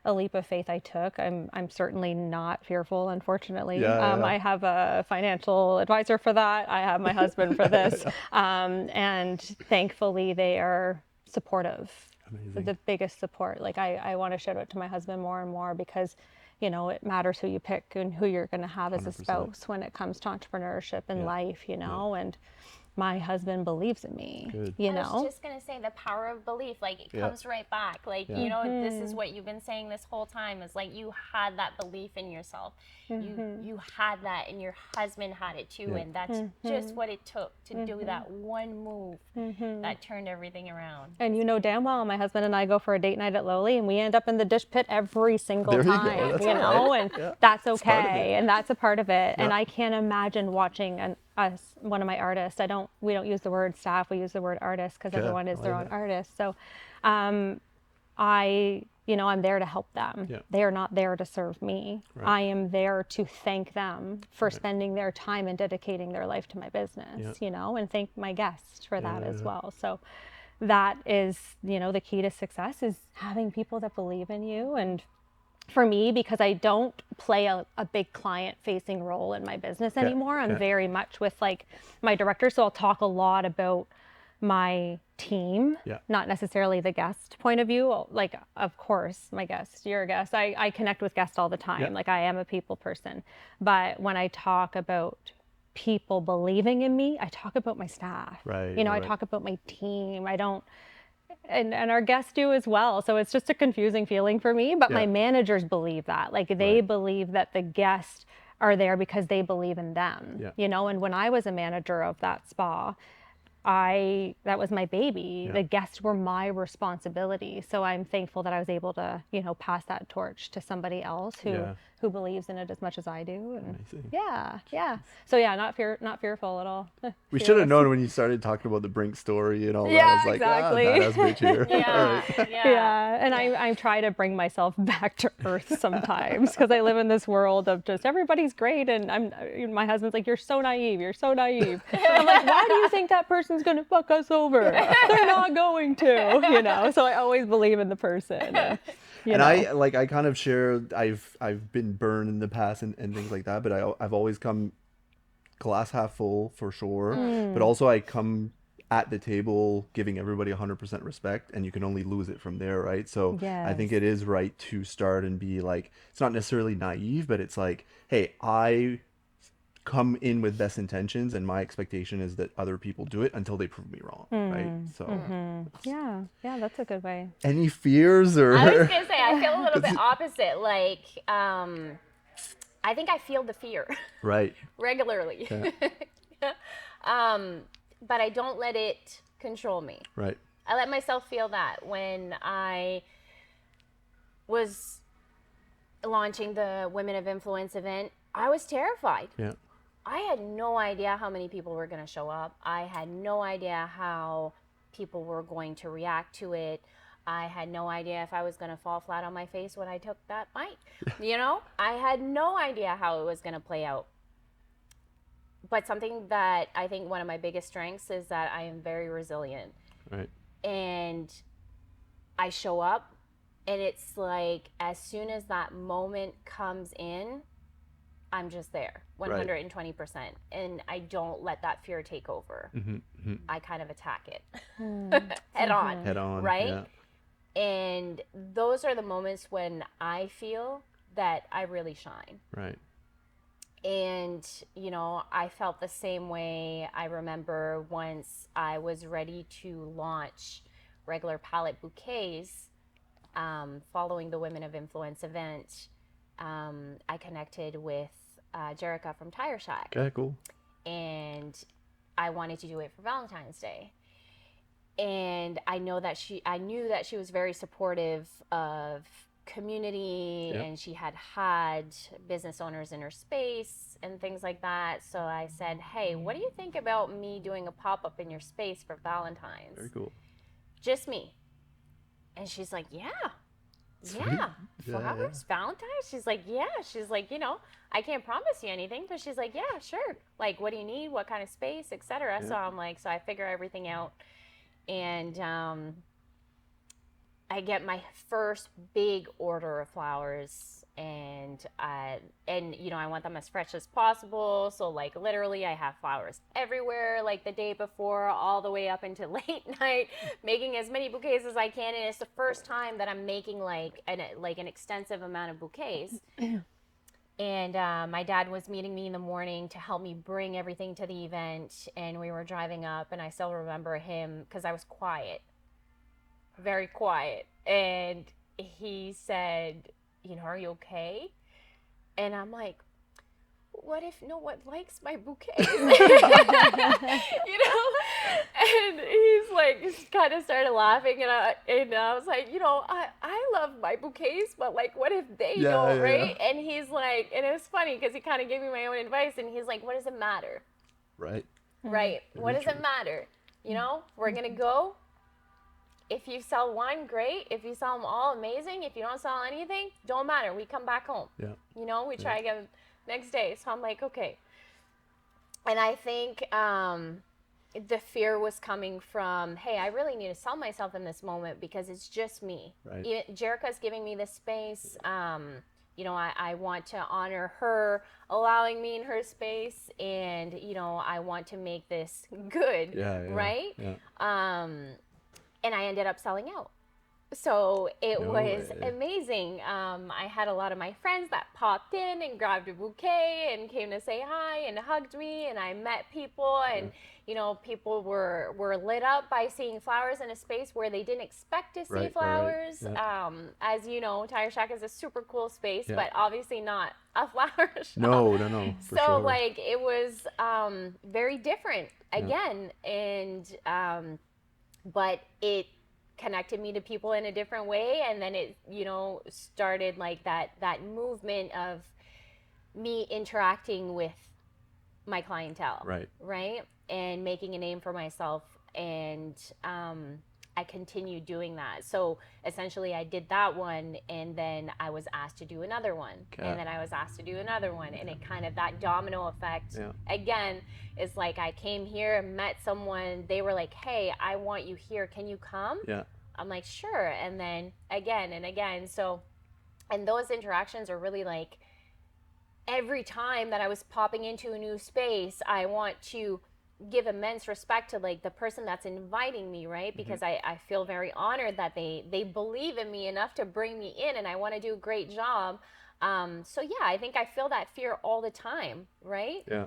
a leap of faith I took. I'm certainly not fearful, unfortunately. I have a financial advisor for that. I have my husband for this. And thankfully they are supportive. Amazing. The biggest support. Like I want to shout out to my husband more and more, because, you know, it matters who you pick and who you're going to have as 100%. A spouse when it comes to entrepreneurship and life, you know, and my husband believes in me. Good. You know? I was just gonna say the power of belief, like it comes right back. Like, you know, this is what you've been saying this whole time, is like you had that belief in yourself. You had that, and your husband had it too, and that's just what it took to do that one move that turned everything around. And you know damn well my husband and I go for a date night at LoLi and we end up in the dish pit every single time, you know, and that's okay, and that's a part of it. And I can't imagine watching one of my artists. We don't use the word staff, we use the word artist, because everyone is their own artist. So you know, I'm there to help them. They are not there to serve me. I am there to thank them for spending their time and dedicating their life to my business, you know, and thank my guests for that as well. So that is, you know, the key to success, is having people that believe in you. And for me, because I don't play a big client-facing role in my business anymore, I'm very much with like my director. So I'll talk a lot about my team, not necessarily the guest point of view. Like, of course, my guest, you're a guest. I connect with guests all the time. Like, I am a people person. But when I talk about people believing in me, I talk about my staff. You know, I talk about my team. I don't. And our guests do as well. So it's just a confusing feeling for me. But my managers believe that. Like, they believe that the guests are there because they believe in them. You know, and when I was a manager of that spa, that was my baby. The guests were my responsibility. So I'm thankful that I was able to, you know, pass that torch to somebody else who believes in it as much as I do. And so not fearful at all. We should have known when you started talking about the Brink story and all that. I was like, exactly. That has bitch here. And I try to bring myself back to earth sometimes, because I live in this world of just everybody's great, and my husband's like, you're so naive. I'm like, why do you think that person's gonna fuck us over? They're not going to, you know. So I always believe in the person. And I kind of share, I've been burned in the past and things like that, but I've always come glass half full for sure. But also I come at the table giving everybody 100% respect, and you can only lose it from there, right? So I think Yes. it is right to start and be like, it's not necessarily naive, but it's like, hey, I come in with best intentions, and my expectation is that other people do it until they prove me wrong, right? So Yeah, yeah, that's a good way. any fears I was or gonna say I feel a little bit opposite. Like, I think I feel the fear right. regularly, Yeah. um, but I don't let it control me. Right. I let myself feel that when I was launching the Women of Influence event, I was terrified. Yeah. I had no idea how many people were going to show up. I had no idea how people were going to react to it. I had no idea if I was going to fall flat on my face when I took that mic. You know, I had no idea how it was going to play out. But something that I think one of my biggest strengths is that I am very resilient. Right. And I show up, and it's like as soon as that moment comes in, I'm just there 120%. And I don't let that fear take over. I kind of attack it head on. Head on. Right? Yeah. And those are the moments when I feel that I really shine. Right. And, you know, I felt the same way. I remember once I was ready to launch regular palette bouquets, following the Women of Influence event, I connected with Jerica from Tire Shack. Okay, cool. And I wanted to do it for Valentine's Day. And I knew that she was very supportive of community, Yep. and she had business owners in her space and things like that. So I said, hey, what do you think about me doing a pop-up in your space for Valentine's? Very cool. Just me. And she's like, yeah, Sweet. yeah, Yeah, flowers, Valentine's. She's like, yeah. She's like, you know, I can't promise you anything, but she's like, yeah, sure. Like, what do you need? What kind of space, etc. Yeah. So I'm like, so I figure everything out, and I get my first big order of flowers, and you know, I want them as fresh as possible. So like literally I have flowers everywhere, like the day before all the way up into late night, making as many bouquets as I can. And it's the first time that I'm making like an extensive amount of bouquets. And my dad was meeting me in the morning to help me bring everything to the event, and we were driving up, and I still remember him because I was quiet, very quiet, and he said, you know, are you okay? And I'm like, what if no one likes my bouquet? You know? And he's like, just kind of started laughing, and I was like, you know, I love my bouquets, but like, what if they don't, right? Yeah. And he's like, and it was funny because he kind of gave me my own advice, and he's like, what does it matter? Right. Right. What does it matter? You know, we're going to go. If you sell one, great. If you sell them all, amazing. If you don't sell anything, don't matter. We come back home. Yeah. You know, we try again next day. So I'm like, okay. And I think the fear was coming from, hey, I really need to sell myself in this moment because it's just me. Right. Jerica's giving me this space. You know, I want to honor her allowing me in her space, and, you know, I want to make this good. Yeah. Right? Yeah. And I ended up selling out. So it No was way. amazing. I had a lot of my friends that popped in and grabbed a bouquet and came to say hi and hugged me, and I met people, and you know, people were lit up by seeing flowers in a space where they didn't expect to see Right. flowers. Yeah. As you know, Tire Shack is a super cool space, Yeah. but obviously not a flower shop. No. For So sure. like it was very different again, and but it connected me to people in a different way, and then it, you know, started like that movement of me interacting with my clientele, right, and making a name for myself, and I continued doing that. So essentially I did that one, and then I was asked to do another one, and then I was asked to do another one, and it kind of, that domino effect again is like, I came here, met someone, they were like, hey, I want you here, can you come? Yeah. I'm like, sure. And then again and again. So, and those interactions are really like, every time that I was popping into a new space, I want to give immense respect to like the person that's inviting me, right? Because I feel very honored that they believe in me enough to bring me in, and I want to do a great job. So yeah, I think I feel that fear all the time, right? Yeah.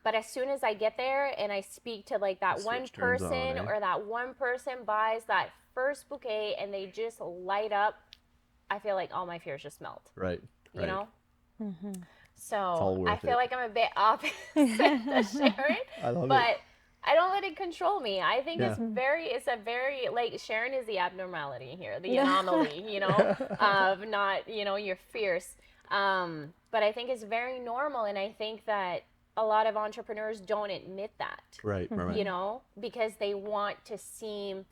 But as soon as I get there and I speak to like that The one switch turns on, person, eh? or that one person buys that first bouquet and they just light up, I feel like all my fears just melt, Right. you Right. know? Mm-hmm. So all I worth feel it. like I'm a bit opposite to Sharon, I love but it. I don't let it control me. I think Yeah. it's a very, like, Sharon is the abnormality here, the anomaly, you know, of not, you know, you're fierce. But I think it's very normal. And I think that a lot of entrepreneurs don't admit that, Right. Right. you know, because they want to seem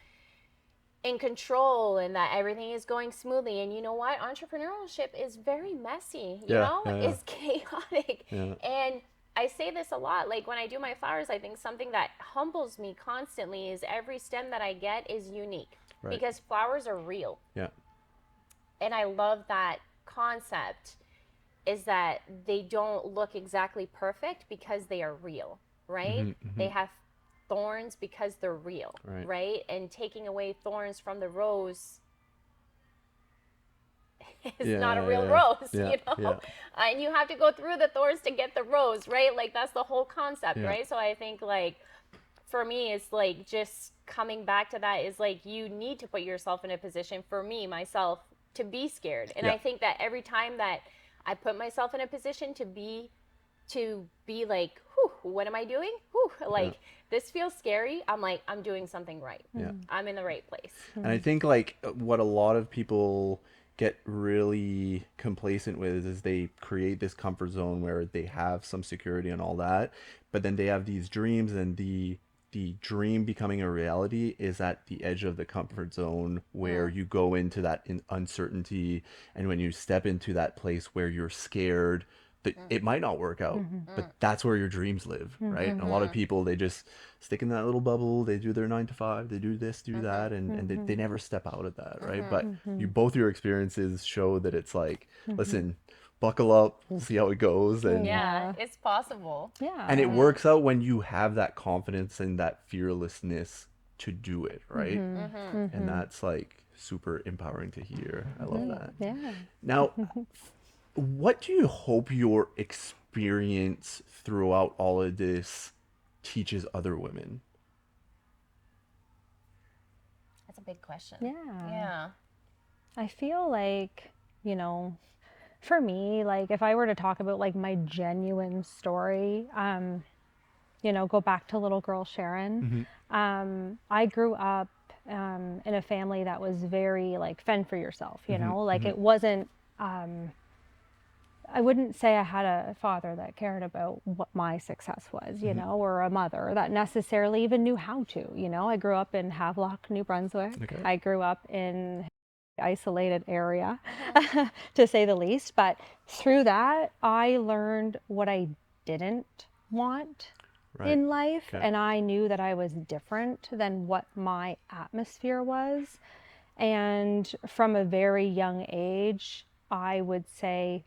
in control and that everything is going smoothly. And you know what? Entrepreneurship is very messy, you Yeah, know, yeah, yeah. it's chaotic. Yeah. And I say this a lot, like when I do my flowers, I think something that humbles me constantly is every stem that I get is unique, Right. because flowers are real. Yeah. And I love that concept, is that they don't look exactly perfect because they are real, right? They have thorns because they're real, right? And taking away thorns from the rose is not a real rose, you know? Yeah. And you have to go through the thorns to get the rose, right? Like that's the whole concept, Yeah. right? So I think like for me, it's like just coming back to that is like you need to put yourself in a position, for me, myself, to be scared. And Yeah. I think that every time that I put myself in a position to be like, whew, what am I doing? Whew, like this feels scary. I'm like, I'm doing something right. Yeah. I'm in the right place. And I think like what a lot of people get really complacent with is they create this comfort zone where they have some security and all that, but then they have these dreams, and the dream becoming a reality is at the edge of the comfort zone where you go into that uncertainty, and when you step into that place where you're scared that it might not work out, but that's where your dreams live, right? And a lot of people, they just stick in that little bubble, they do their 9 to 5, they do this, do that, and they never step out of that, right? But you, both your experiences show that it's like, listen, buckle up, we'll see how it goes. And Yeah, it's possible. Yeah. and it works out when you have that confidence and that fearlessness to do it, right? And that's like super empowering to hear. I love that. Yeah. Now, what do you hope your experience throughout all of this teaches other women? That's a big question. Yeah. Yeah. I feel like, you know, for me, like if I were to talk about like my genuine story, you know, go back to little girl Sharon. I grew up in a family that was very like fend for yourself, you know, like it wasn't, I wouldn't say I had a father that cared about what my success was, you know, or a mother that necessarily even knew how to, you know. I grew up in Havelock, New Brunswick. Okay. I grew up in isolated area to say the least, but through that I learned what I didn't want in life. Okay. And I knew that I was different than what my atmosphere was. And from a very young age, I would say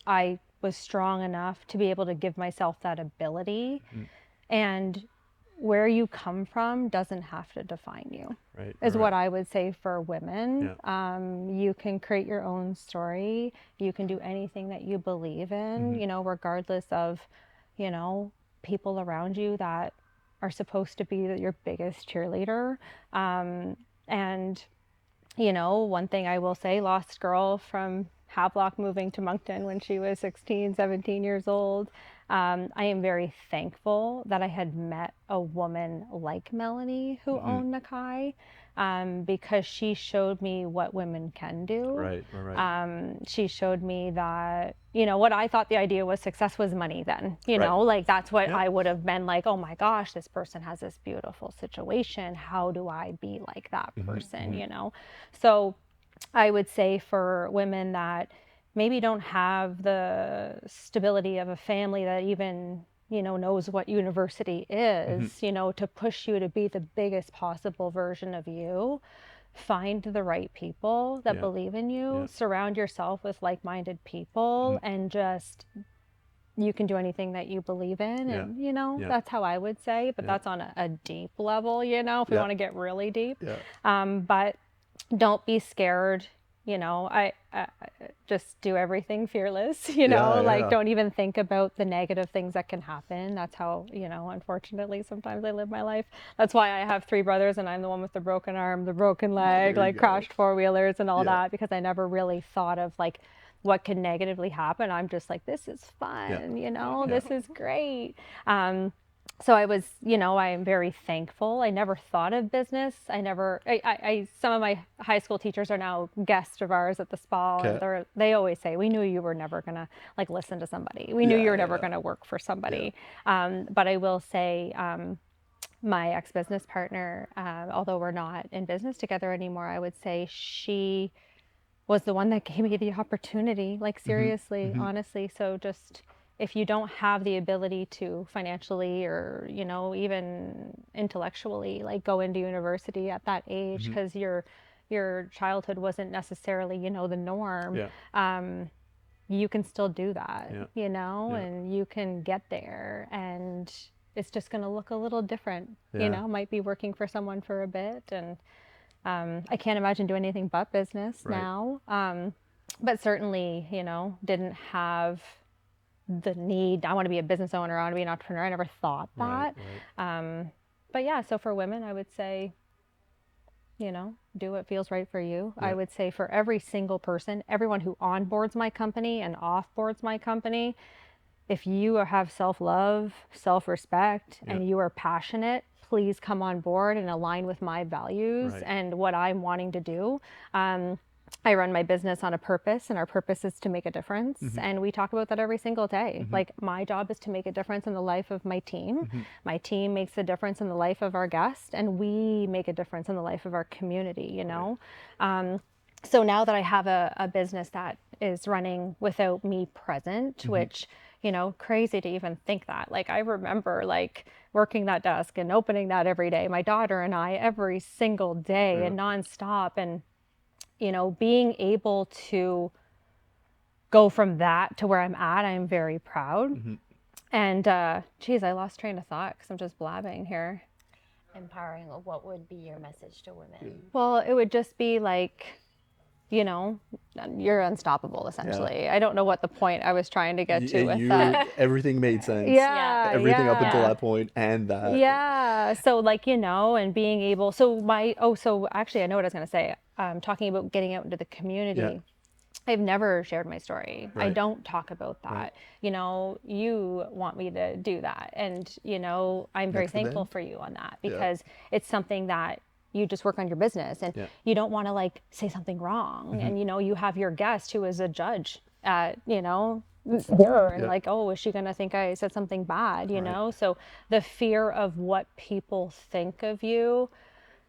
I was strong enough to be able to give myself that ability. And where you come from doesn't have to define you, is what I would say for women. You can create your own story. You can do anything that you believe in, you know, regardless of, you know, people around you that are supposed to be your biggest cheerleader. And, you know, one thing I will say, lost girl from Havelock moving to Moncton when she was 16, 17 years old. I am very thankful that I had met a woman like Melanie who owned NAKAI, because she showed me what women can do. She showed me that, you know, what I thought the idea was success was money then, you know, like that's what I would have been like, oh my gosh, this person has this beautiful situation. How do I be like that person, you know? So I would say for women that maybe don't have the stability of a family that even, you know, knows what university is, you know, to push you to be the biggest possible version of you, find the right people that believe in you, surround yourself with like-minded people, and just you can do anything that you believe in. Yeah. And, you know, Yeah. that's how I would say, but Yeah. that's on a deep level, you know, if we Yeah. want to get really deep. Yeah. But don't be scared. You know, I just do everything fearless, you know, Yeah. like Yeah. don't even think about the negative things that can happen. That's how, you know, unfortunately, sometimes I live my life. That's why I have 3 brothers and I'm the one with the broken arm, the broken leg, There you like go. crashed 4-wheelers and all Yeah. that, because I never really thought of like what could negatively happen. I'm just like, this is Yeah. fun, you know, Yeah. this is great. So I was, you know, I am very thankful. I never thought of business. Some of my high school teachers are now guests of ours at the spa, Okay. and they always say, we knew you were never gonna like listen to somebody. We knew Yeah. you were never Yeah. gonna work for somebody. But I will say, my ex-business partner, although we're not in business together anymore, I would say she was the one that gave me the opportunity, like seriously, honestly. So just if you don't have the ability to financially or, you know, even intellectually, like go into university at that age, because your childhood wasn't necessarily, you know, the norm, Yeah. you can still do that, Yeah. you know, Yeah. and you can get there, and it's just going to look a little different, you Yeah. know, might be working for someone for a bit. And I can't imagine doing anything but business Right. now. But certainly, you know, didn't have the need. I want to be a business owner. I want to be an entrepreneur. I never thought Right. that. But yeah, so for women, I would say, you know, do what feels right for you. Yeah. I would say for every single person, everyone who onboards my company and offboards my company, if you have self-love, self-respect, Yeah. and you are passionate, please come on board and align with my values Right. and what I'm wanting to do. I run my business on a purpose, and our purpose is to make a difference. And we talk about that every single day. Like, my job is to make a difference in the life of my team. My team makes a difference in the life of our guests, and we make a difference in the life of our community, you know? So now that I have a business that is running without me present, which, you know, crazy to even think that. Like, I remember like working that desk and opening that every day, my daughter and I, every single day and nonstop. And, you know, being able to go from that to where I'm at, I'm very proud. And geez, I lost train of thought because I'm just blabbing here. Empowering. What would be your message to women? Well, it would just be like, you know, you're unstoppable, essentially. I don't know what the point I was trying to get to with that. Everything made sense. Yeah, Everything up until yeah. that point and that. Yeah. So like, you know, and being able, so actually I know what I was going to say. Talking about getting out into the community. Yeah. I've never shared my story. I Right. don't talk about that. Right. You know, you want me to do that. And, you know, I'm very Next thankful event. for you on that, because it's something that you just work on your business, and Yeah. you don't want to like say something wrong. And, you know, you have your guest who is a judge at, you know, here, and Yeah. like, oh, is she going to think I said something bad, you Right. know? So the fear of what people think of you,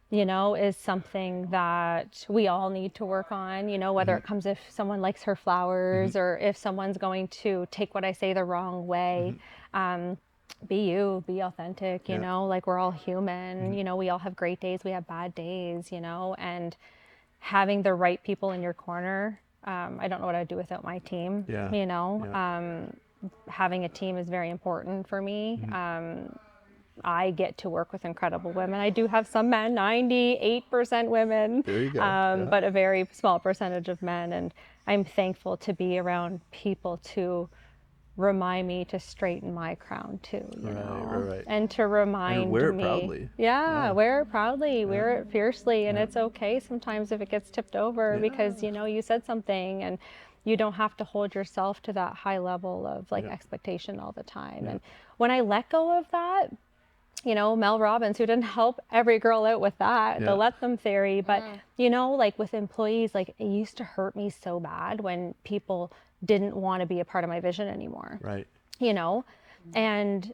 you know, is something that we all need to work on, you know, whether it comes if someone likes her flowers or if someone's going to take what I say the wrong way. Be you, be authentic, you Yeah. know, like we're all human, you know, we all have great days, we have bad days, you know, and having the right people in your corner. I don't know what I'd do without my team, Yeah. you know, Yeah. having a team is very important for me. I get to work with incredible women. I do have some men, 98% women, There you go. Yeah. but a very small percentage of men. And I'm thankful to be around people to remind me to straighten my crown too, you know, Right. and to remind And wear it me, proudly. yeah, wear it proudly, wear it fiercely. And Yeah. it's okay sometimes if it gets tipped over because, you know, you said something, and you don't have to hold yourself to that high level of like expectation all the time. And when I let go of that, you know, Mel Robbins, who didn't help every girl out with that, the let them theory, but you know, like with employees, like it used to hurt me so bad when people didn't want to be a part of my vision anymore, Right. you know, and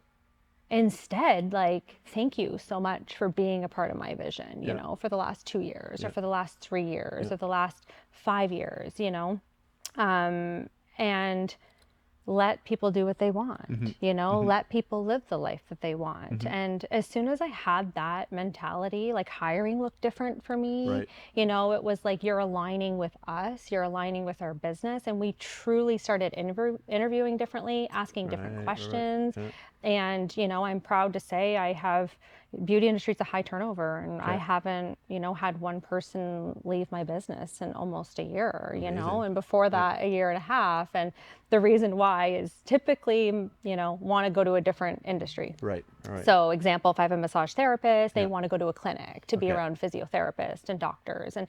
instead, like, thank you so much for being a part of my vision, you know, for the last 2 years or for the last 3 years or the last 5 years, you know, and let people do what they want, let people live the life that they want. And as soon as I had that mentality, like hiring looked different for me. Right. It was like, you're aligning with us, you're aligning with our business. And we truly started interviewing differently, asking different questions. Yeah. And, I'm proud to say I have, beauty industry is a high turnover, and I haven't, had one person leave my business in almost a year, and before that, a year and a half. And the reason why is typically, want to go to a different industry. Right. So example, if I have a massage therapist, they want to go to a clinic to be around physiotherapists and doctors. And,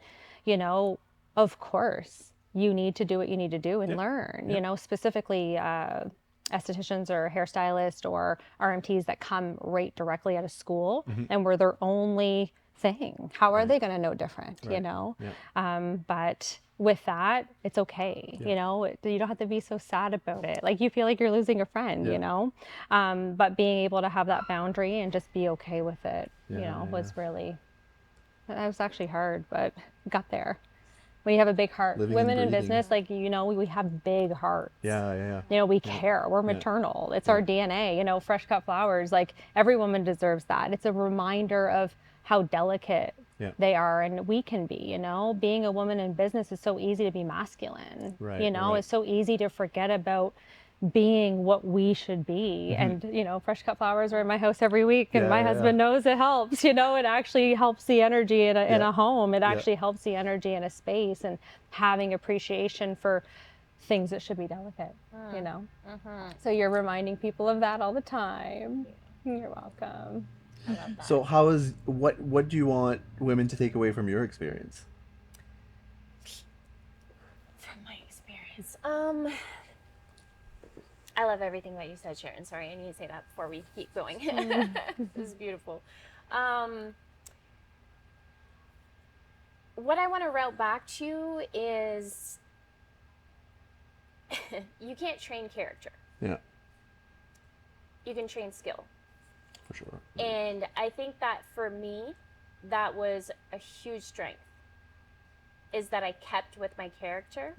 of course, you need to do what you need to do and learn, specifically, estheticians or hairstylists or RMTs that come right directly out of school and we're their only thing. How are they going to know different, but with that, it's okay. You don't have to be so sad about it. Like, you feel like you're losing a friend, but being able to have that boundary and just be okay with it, was really, that was actually hard, but got there. When you have a big heart, Living women and in breathing. business, like, we have big hearts. Yeah. We care. We're maternal. It's our DNA. Fresh cut flowers. Like, every woman deserves that. It's a reminder of how delicate they are, and we can be. Being a woman in business is so easy to be masculine. Right. It's so easy to forget about being what we should be. And fresh cut flowers are in my house every week, and my husband knows it helps. It actually helps the energy in a home. It actually helps the energy in a space, and having appreciation for things that should be delicate. So you're reminding people of that all the time. You're welcome. I love that. So what do you want women to take away from your experience? From my experience, I love everything that you said, Sharon. Sorry, I need to say that before we keep going. This is beautiful. What I want to route back to is you can't train character. Yeah. You can train skill. For sure. And I think that for me, that was a huge strength, is that I kept with my character.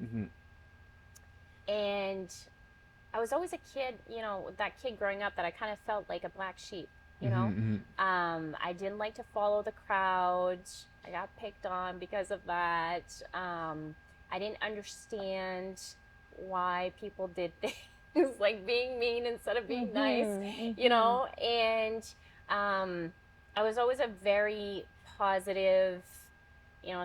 And I was always a kid, that kid growing up that I kind of felt like a black sheep, I didn't like to follow the crowd. I got picked on because of that. I didn't understand why people did things like being mean instead of being nice, and I was always a very positive,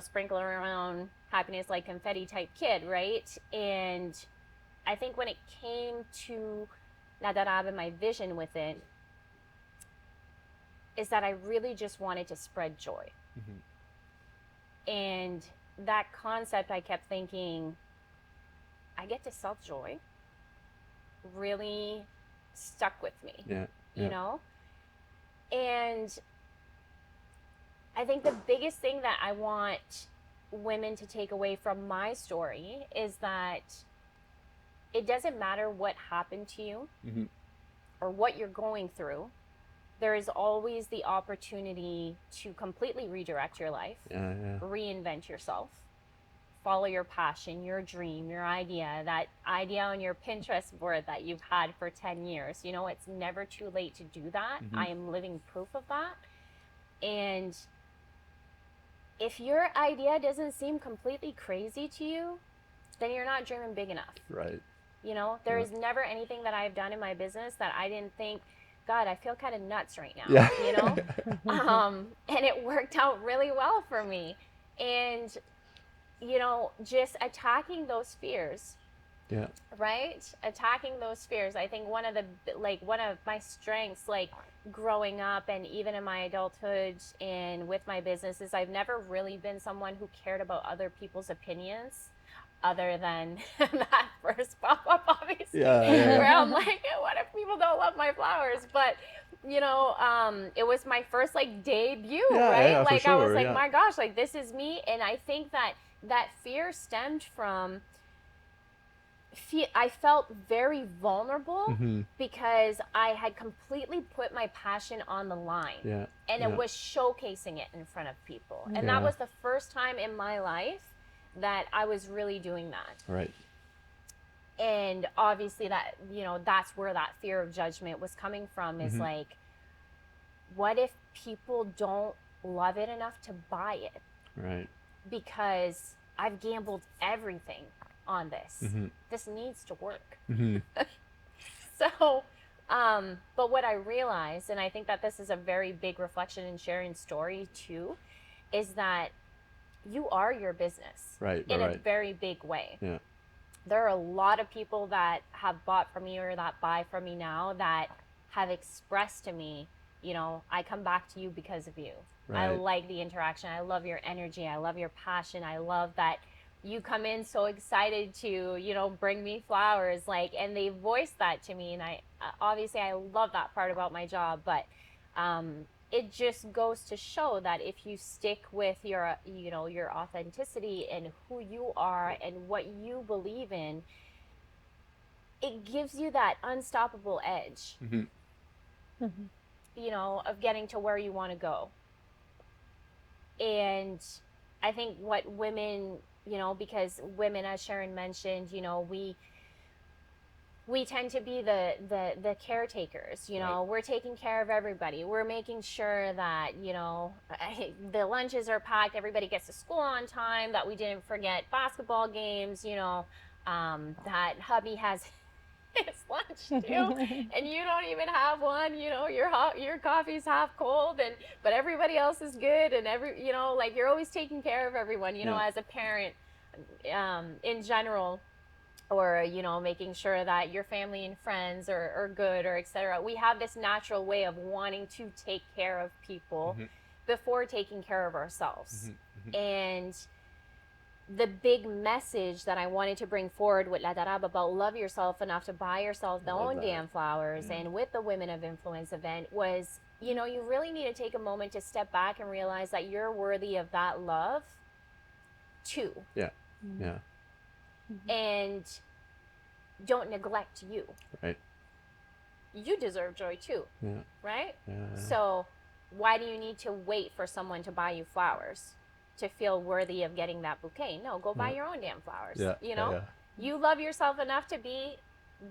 sprinkle around happiness like confetti type kid, right? And I think when it came to Nadarab and my vision with it, is that I really just wanted to spread joy. And that concept, I kept thinking, I get to sell joy, really stuck with me, And I think the biggest thing that I want women to take away from my story is that it doesn't matter what happened to you or what you're going through. There is always the opportunity to completely redirect your life, reinvent yourself, follow your passion, your dream, your idea, that idea on your Pinterest board that you've had for 10 years. It's never too late to do that. I am living proof of that. And if your idea doesn't seem completely crazy to you, then you're not dreaming big enough. Right. There is never anything that I've done in my business that I didn't think, God, I feel kind of nuts right now, and it worked out really well for me. And, just attacking those fears, right? Attacking those fears. I think one of my strengths, like growing up and even in my adulthood and with my business, is I've never really been someone who cared about other people's opinions. Other than that first pop-up, obviously, where I'm like, what if people don't love my flowers? But, it was my first, debut, right? Yeah, for I was sure, like, my gosh, this is me. And I think that fear stemmed from, I felt very vulnerable because I had completely put my passion on the line. And it was showcasing it in front of people. And that was the first time in my life that I was really doing that. Right. And obviously that, that's where that fear of judgment was coming from, is like, what if people don't love it enough to buy it? Right. Because I've gambled everything on this. This needs to work. So, but what I realized, and I think that this is a very big reflection in Sharon's story too, is that you are your business, right, in right. a very big way. Yeah. There are a lot of people that have bought from me or that buy from me now that have expressed to me, I come back to you because of you. Right. I like the interaction. I love your energy. I love your passion. I love that you come in so excited to, bring me flowers, like, and they voice that to me. And I, obviously I love that part about my job, but, it just goes to show that if you stick with your, your authenticity and who you are and what you believe in, it gives you that unstoppable edge, of getting to where you want to go. And I think what women, because women, as Sharon mentioned, we tend to be the caretakers, Right. We're taking care of everybody. We're making sure that, the lunches are packed, everybody gets to school on time, that we didn't forget basketball games, that hubby has his lunch too, and you don't even have one, your coffee's half cold, but everybody else is good, and like, you're always taking care of everyone, as a parent, in general, or making sure that your family and friends are good, or etc. We have this natural way of wanting to take care of people before taking care of ourselves. And the big message that I wanted to bring forward with La Darab about love yourself enough to buy yourself the own damn flowers, and with the Women of Influence event, was, you really need to take a moment to step back and realize that you're worthy of that love too. Yeah. Yeah. And don't neglect you. Right. You deserve joy too. Yeah. Right? Yeah. So why do you need to wait for someone to buy you flowers to feel worthy of getting that bouquet? No, go buy your own damn flowers. Yeah. Yeah. You love yourself enough to be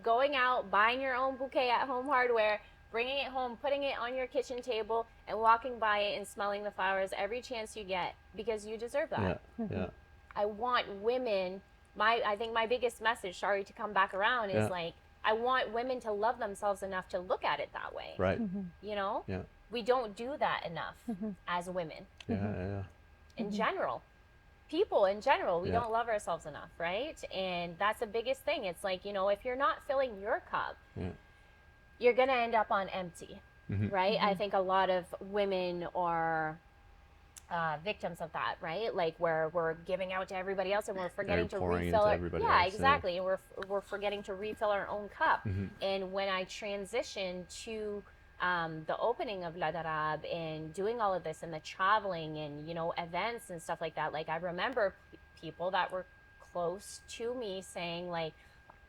going out, buying your own bouquet at Home Hardware, bringing it home, putting it on your kitchen table, and walking by it and smelling the flowers every chance you get, because you deserve that. Yeah. Yeah. I want women, I think my biggest message, sorry to come back around, is like, I want women to love themselves enough to look at it that way. Right. Yeah. We don't do that enough as women. Yeah. In general. People in general, we don't love ourselves enough, right? And that's the biggest thing. It's like, if you're not filling your cup, you're going to end up on empty, right? I think a lot of women are victims of that, right? Like, where we're giving out to everybody else and we're forgetting to refill our, exactly. And we're forgetting to refill our own cup. And when I transitioned to the opening of La Darab and doing all of this and the traveling and, events and stuff like that, like, I remember people that were close to me saying, like,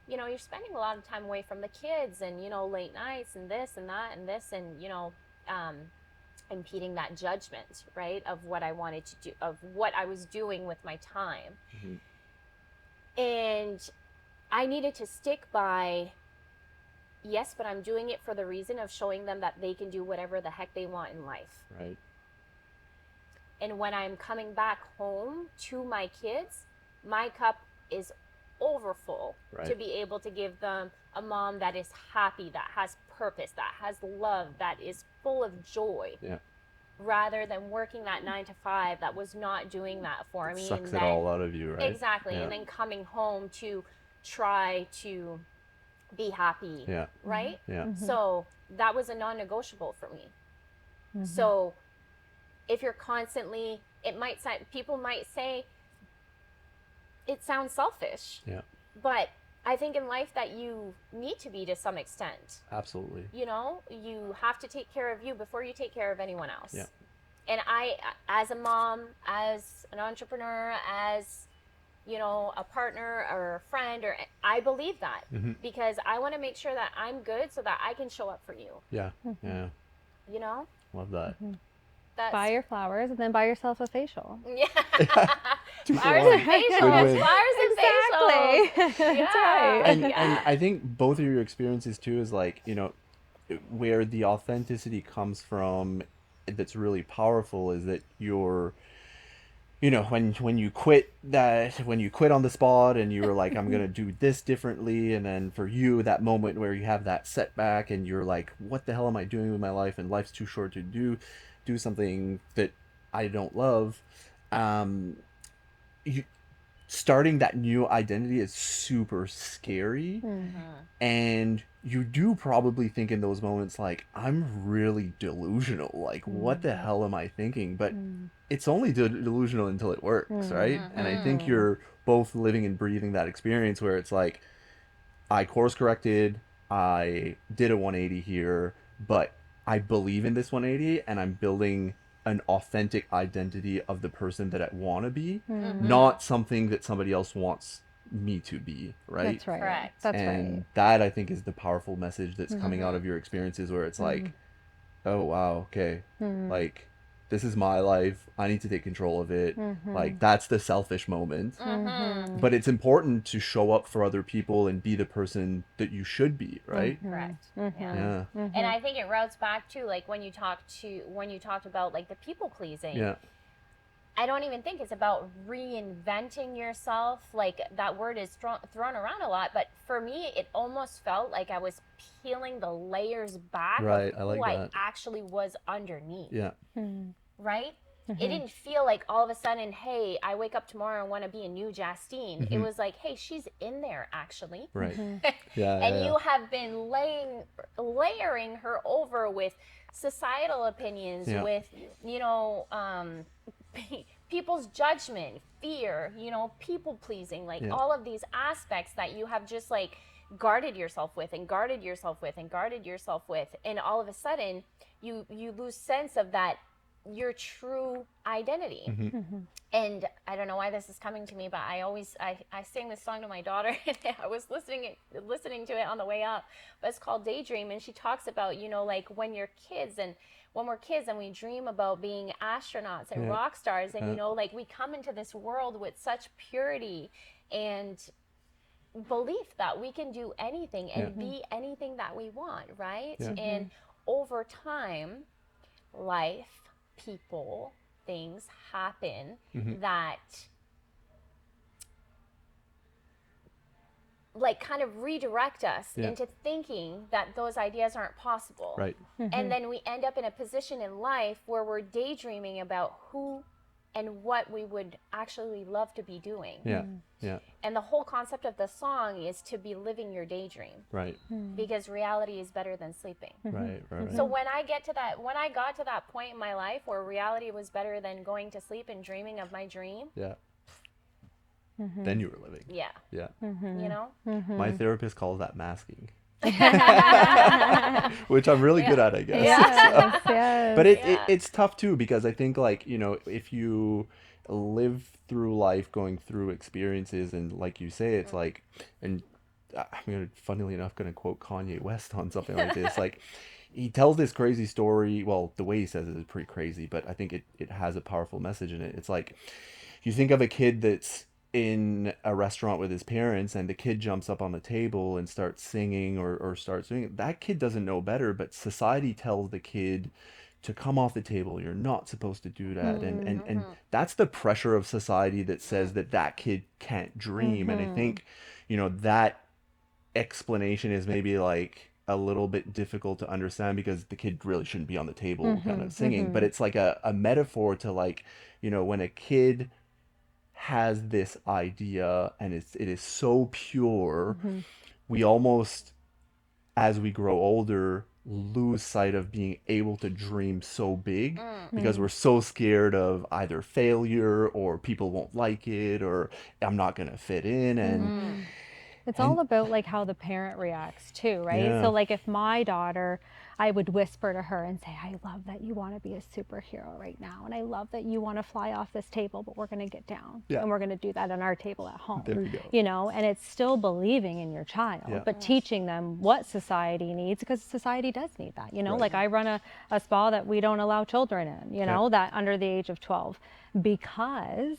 you're spending a lot of time away from the kids and, late nights and this and that and this, and, impeding that judgment, right, of what I wanted to do, of what I was doing with my time. And I needed to stick by, yes, but I'm doing it for the reason of showing them that they can do whatever the heck they want in life. Right. And when I'm coming back home to my kids, my cup is overfull to be able to give them a mom that is happy, that has purpose, that has love, that is full of joy. Yeah. Rather than working that 9 to 5 that was not doing that for me. Sucks it all out of you, right? Exactly. And then coming home to try to be happy. Yeah. Right? Yeah. So that was a non-negotiable for me. So if you're constantly, people might say it sounds selfish. Yeah. But I think in life that you need to be to some extent. Absolutely. You have to take care of you before you take care of anyone else. Yeah. And I, as a mom, as an entrepreneur, as, a partner or a friend, I believe that because I want to make sure that I'm good so that I can show up for you. Yeah. Yeah. You know? Love that. That's Buy your flowers and then buy yourself a facial. yeah. Two for Flowers one. and facials. Win-win. Flowers and facials. Exactly. That's Yeah. right. And I think both of your experiences too is like, where the authenticity comes from that's really powerful is that you're, when you quit on the spot and you were like, I'm gonna do this differently, and then for you that moment where you have that setback and you're like, what the hell am I doing with my life, and life's too short to do something that I don't love. You starting that new identity is super scary. And you do probably think in those moments like, I'm really delusional, like what the hell am I thinking? But it's only delusional until it works, right? And I think you're both living and breathing that experience where it's like, I course corrected, I did a 180 here, but I believe in this 180 and I'm building an authentic identity of the person that I want to be, not something that somebody else wants me to be, right? That's right. Correct. That's And right. that I think is the powerful message that's coming out of your experiences where it's like, oh wow, okay, like this is my life, I need to take control of it. Like that's the selfish moment. But it's important to show up for other people and be the person that you should be, right? Correct. Yeah. And I think it routes back to like when you talked about like the people pleasing. Yeah. I don't even think it's about reinventing yourself. Like that word is thrown around a lot, but for me, it almost felt like I was peeling the layers back Right, of I like who I that. actually was underneath. Yeah. Right? It didn't feel like all of a sudden, hey, I wake up tomorrow and want to be a new Jastine. It was like, hey, she's in there actually. Right. Yeah. And you have been layering her over with societal opinions, Yeah. with people's judgment, fear, people pleasing, like all of these aspects that you have just like guarded yourself with and guarded yourself with and guarded yourself with, and all of a sudden you lose sense of that your true identity. And I don't know why this is coming to me, but I sing this song to my daughter and I was listening to it on the way up, but it's called Daydream, and she talks about like when we're kids and we dream about being astronauts and rock stars, and like we come into this world with such purity and belief that we can do anything and be anything that we want, right? And over time, life, people, things happen that like kind of redirect us into thinking that those ideas aren't possible. Right. And then we end up in a position in life where we're daydreaming about who and what we would actually love to be doing. Yeah. Yeah. And the whole concept of the song is to be living your daydream, Right. because reality is better than sleeping. Right. Right. So when I got to that point in my life where reality was better than going to sleep and dreaming of my dream, Yeah. Then you were living. yeah, Yeah. you know? My therapist calls that masking. Which I'm really good at, I guess. Yes, yes. But it's tough too, because I think like, if you live through life going through experiences, and like you say, it's like, and funnily enough, gonna quote Kanye West on something like this. Like, he tells this crazy story. Well, the way he says it is pretty crazy, but I think it has a powerful message in it. It's like, you think of a kid that's in a restaurant with his parents, and the kid jumps up on the table and starts singing or starts doing it. That kid doesn't know better, but society tells the kid to come off the table. You're not supposed to do that. And that's the pressure of society that says that kid can't dream. And I think, that explanation is maybe like a little bit difficult to understand, because the kid really shouldn't be on the table kind of singing. But it's like a metaphor to like, when a kid has this idea and it is so pure, we almost, as we grow older, lose sight of being able to dream so big, because we're so scared of either failure or people won't like it or I'm not gonna fit in. It's And all about like how the parent reacts too, right? yeah, So like if my daughter, I would whisper to her and say, I love that you want to be a superhero right now. And I love that you want to fly off this table, but we're going to get down yeah, and we're going to do that on our table at home. there you go. You know, and it's still believing in your child, Yeah. but teaching them what society needs, because society does need that. You know, Right. like I run a spa that we don't allow children in, you know, that under the age of 12, because,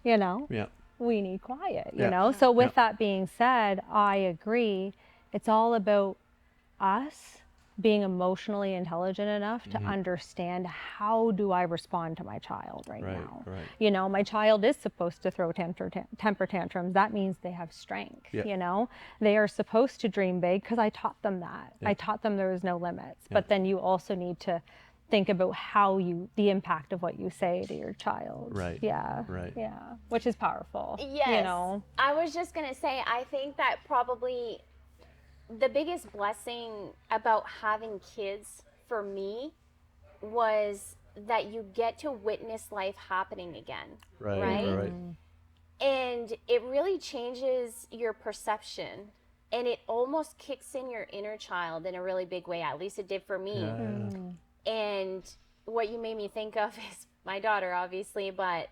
you know, Yeah. we need quiet, you Yeah. know? So with Yeah. that being said, I agree. It's all about us being emotionally intelligent enough to understand, how do I respond to my child right Right, now? right. You know, my child is supposed to throw temper tantrums. That means they have strength, Yeah. you know? They are supposed to dream big because I taught them that. Yeah. I taught them there was no limits. Yeah. But then you also need to think about the impact of what you say to your child. Right. Yeah. Right. Yeah. Which is powerful. Yes. You know? I was just going to say, I think that probably the biggest blessing about having kids for me was that you get to witness life happening again. Right. Right? Right. And it really changes your perception, and it almost kicks in your inner child in a really big way. At least it did for me. Yeah. And what you made me think of is my daughter, obviously, but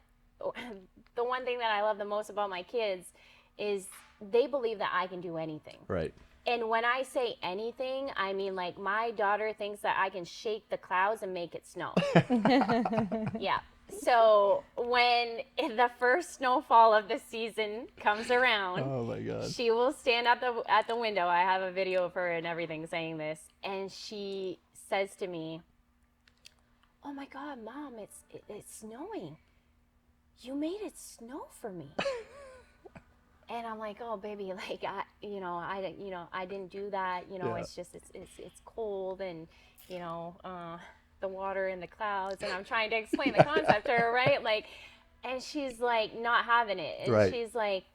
the one thing that I love the most about my kids is they believe that I can do anything. Right. And when I say anything, I mean like my daughter thinks that I can shake the clouds and make it snow. Yeah. So when the first snowfall of the season comes around, Oh my God. she will stand at the window. I have a video of her and everything saying this, and she says to me, "Oh my God, Mom, it's snowing. You made it snow for me." And I'm like, "Oh, baby, like I didn't do that. You know, Yeah. it's just it's cold, and the water in the clouds." And I'm trying to explain the concept to her, right? Like, and she's like not having it, and Right. she's like,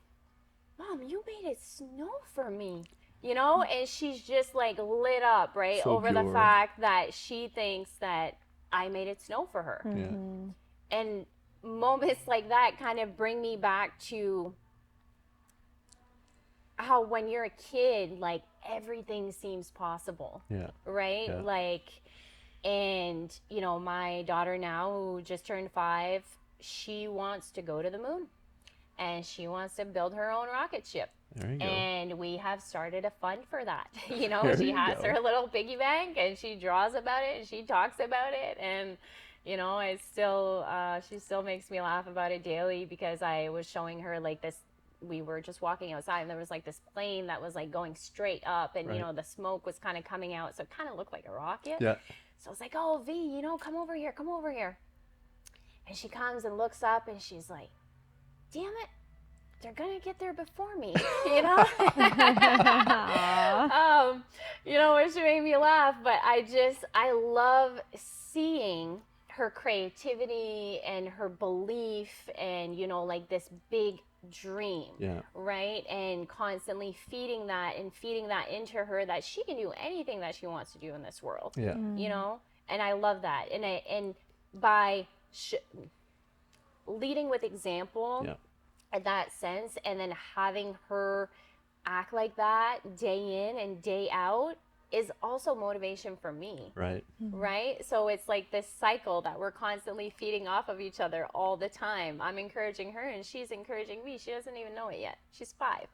"Mom, you made it snow for me." You know, and she's just like lit up, right, So over the pure. fact that she thinks that I made it snow for her. Yeah. And moments like that kind of bring me back to how when you're a kid, like everything seems possible, Yeah. right? Yeah. Like, and my daughter now, who just turned 5, she wants to go to the moon, and she wants to build her own rocket ship. There you go. And we have started a fund for that. There She you has go. her little piggy bank, and she draws about it, and she talks about it, and it's still she still makes me laugh about it daily, because I was showing her like this. We were just walking outside, and there was like this plane that was like going straight up, and Right. the smoke was kind of coming out, so it kind of looked like a rocket. Yeah. So I was like, "Oh, V, come over here, come over here." And she comes and looks up, and she's like, "Damn it, they're gonna get there before me," which made me laugh. But I love seeing her creativity and her belief, and like this big dream. Yeah. Right? And constantly feeding that into her, that she can do anything that she wants to do in this world. Yeah. And I love that. And by leading with example, Yeah. in that sense, and then having her act like that day in and day out is also motivation for me. Right. Right? So it's like this cycle that we're constantly feeding off of each other all the time. I'm encouraging her, and she's encouraging me. She doesn't even know it yet. She's 5,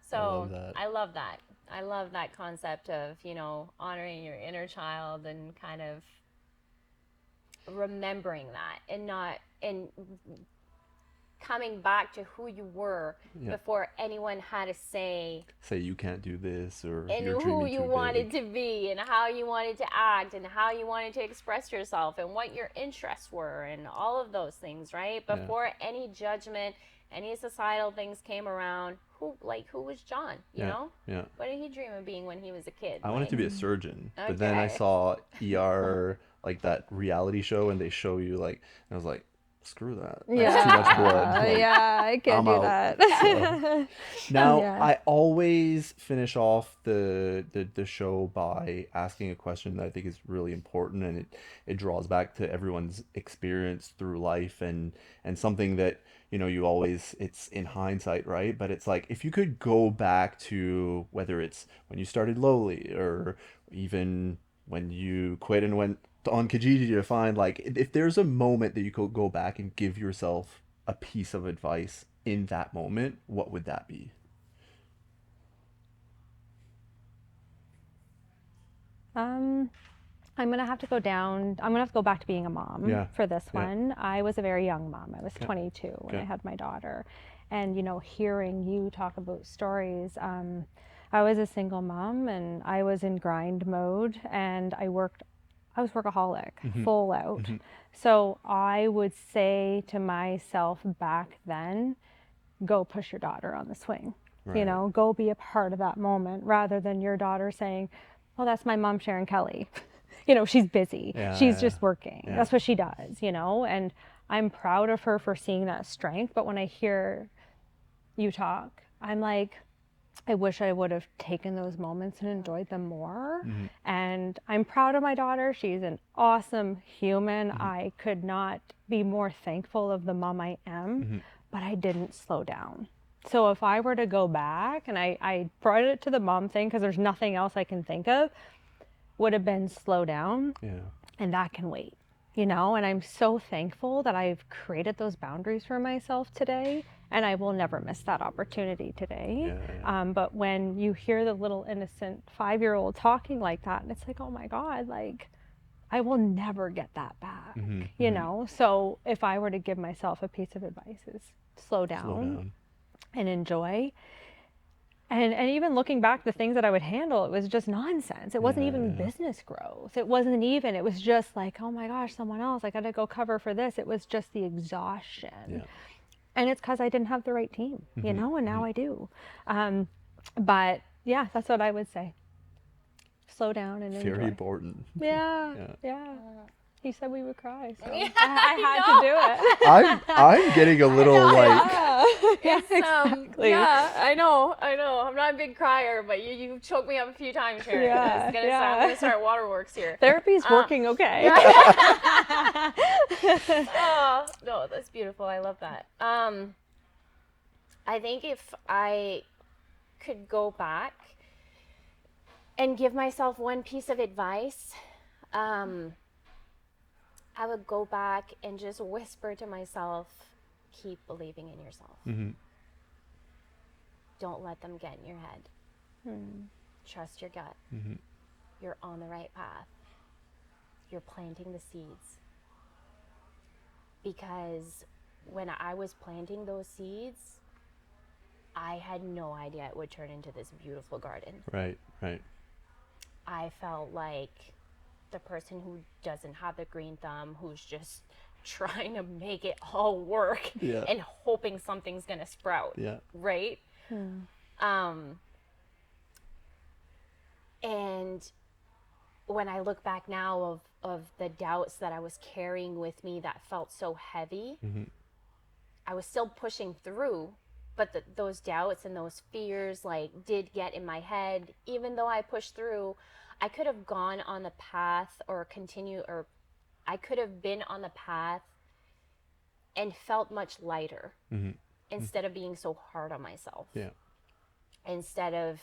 So love that. I love that. I love that concept of, honoring your inner child, and kind of remembering that, and coming back to who you were Yeah. before anyone had to say You can't do this, or and you're who dreaming you too wanted big. to be, and how you wanted to act, and how you wanted to express yourself, and what your interests were, and all of those things, right? Yeah. Before any judgment, any societal things came around, who was John, Yeah. Yeah. What did he dream of being when he was a kid? I wanted to be a surgeon, but then I Okay. saw ER, like that reality show, and they show you like, and I was like, screw that. That's too much blood. Yeah, Like, yeah, I can't I'm do out. that. So now Yeah. I always finish off the show by asking a question that I think is really important, and it draws back to everyone's experience through life, and something that, you know, you always, it's in hindsight, right? But it's like, if you could go back to whether it's when you started LoLi, or even when you quit and went on Kijiji to find, like, if there's a moment that you could go back and give yourself a piece of advice in that moment, what would that be? Um, I'm gonna have to go down. I'm gonna have to go back to being a mom Yeah. for this Yeah. one. I was a very young mom. I was Okay. 22 when I Okay. had my daughter, and you know, hearing you talk about stories. I was a single mom, and I was in grind mode, and I was workaholic, full out. So I would say to myself back then, go push your daughter on the swing. You Right. know, go be a part of that moment, rather than your daughter saying, well, that's my mom, Sharon Kelly. You know, she's busy. Yeah. She's Yeah. just working. Yeah. That's what she does, you know? And I'm proud of her for seeing that strength. But when I hear you talk, I'm like, I wish I would have taken those moments and enjoyed them more. And I'm proud of my daughter. She's an awesome human. I could not be more thankful of the mom I am, but I didn't slow down. So if I were to go back, and I brought it to the mom thing because there's nothing else I can think of, would have been slow down, Yeah. and that can wait, you know? And I'm so thankful that I've created those boundaries for myself today, and I will never miss that opportunity today. Yeah. Yeah. But when you hear the little innocent 5-year-old talking like that, and it's like, oh my God, like, I will never get that back, you know? So if I were to give myself a piece of advice, is slow Slow down down. and enjoy. And even looking back, the things that I would handle, it was just nonsense. It wasn't Yeah. even Yeah. business growth. It wasn't even, it was just like, oh my gosh, someone else, I got to go cover for this. It was just the exhaustion. Yeah. And it's because I didn't have the right team, you know, and now I do. But yeah, that's what I would say. Slow down and Very enjoy. important. Yeah, Yeah. yeah. He said we would cry, so Yeah, I had know. to do it. I'm getting a little like, It's exactly. yeah, I know. I'm not a big crier, but you choked me up a few times, Sharon. Yeah, I'm yeah. gonna start waterworks here. Therapy's working okay. Oh, no, that's beautiful. I love that. I think if I could go back and give myself one piece of advice, I would go back and just whisper to myself, keep believing in yourself. Don't let them get in your head. Trust your gut. You're on the right path. You're planting the seeds. Because when I was planting those seeds, I had no idea it would turn into this beautiful garden. right. Right. I felt like the person who doesn't have the green thumb, who's just trying to make it all work Yeah. and hoping something's gonna sprout. Yeah. Right? And when I look back now of the doubts that I was carrying with me that felt so heavy, I was still pushing through, but those doubts and those fears like did get in my head. Even though I pushed through, I could have gone on the path or I could have been on the path and felt much lighter instead of being so hard on myself. Yeah. Instead of,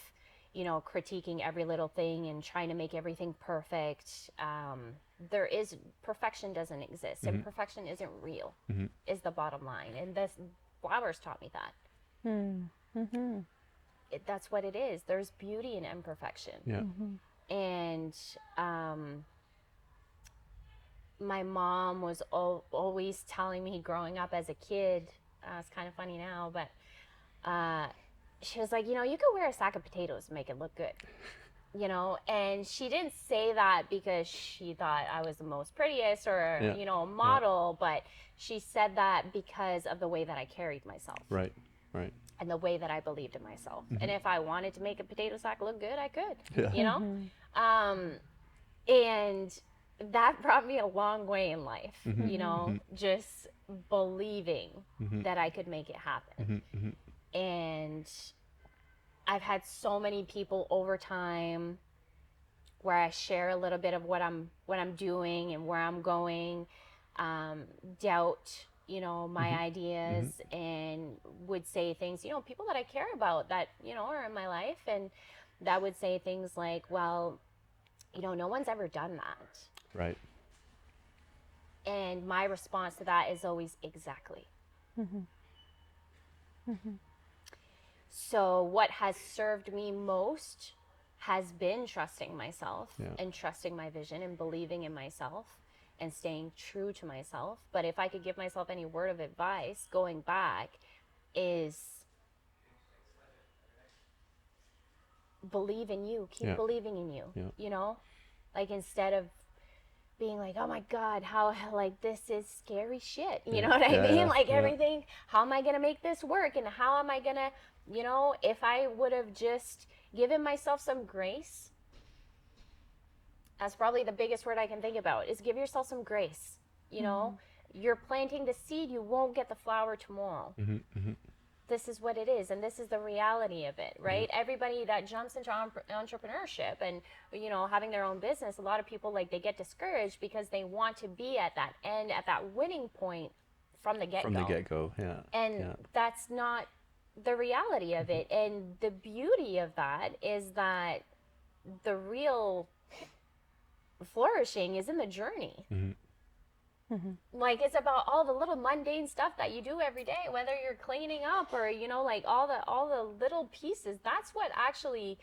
critiquing every little thing and trying to make everything perfect. Perfection doesn't exist, and perfection isn't real, is the bottom line. And this flowers taught me that. That's what it is. There's beauty in imperfection. Yeah. And my mom was always telling me growing up as a kid, it's kind of funny now, but she was like, you could wear a sack of potatoes and make it look good. And she didn't say that because she thought I was the most prettiest or, a model, but she said that because of the way that I carried myself. Right. Right. And the way that I believed in myself. And if I wanted to make a potato sack look good, I could, Yeah. And that brought me a long way in life, just believing that I could make it happen. And I've had so many people over time where I share a little bit of what I'm doing and where I'm going, doubt, you know, my ideas, and would say things, you know, people that I care about that, you know, are in my life, and that would say things like, well, you know, no one's ever done that. Right. And my response to that is always exactly. So what has served me most has been trusting myself and trusting my vision and believing in myself and staying true to myself. But if I could give myself any word of advice going back, is believe in you, keep believing in you, you know, like instead of being like, oh my God, how, like, this is scary shit, you know what I mean? Like everything, how am I going to make this work? And how am I going to, you know, if I would have just given myself some grace, that's probably the biggest word I can think about, is give yourself some grace. You know, you're planting the seed, you won't get the flower tomorrow. This is what it is, and this is the reality of it, right? Everybody that jumps into entrepreneurship and, you know, having their own business, a lot of people, like, they get discouraged because they want to be at that end, at that winning point from the get-go. From the get-go, And that's not the reality of it. And the beauty of that is that the real flourishing is in the journey. Like, it's about all the little mundane stuff that you do every day, whether you're cleaning up or, you know, like all the little pieces. That's what actually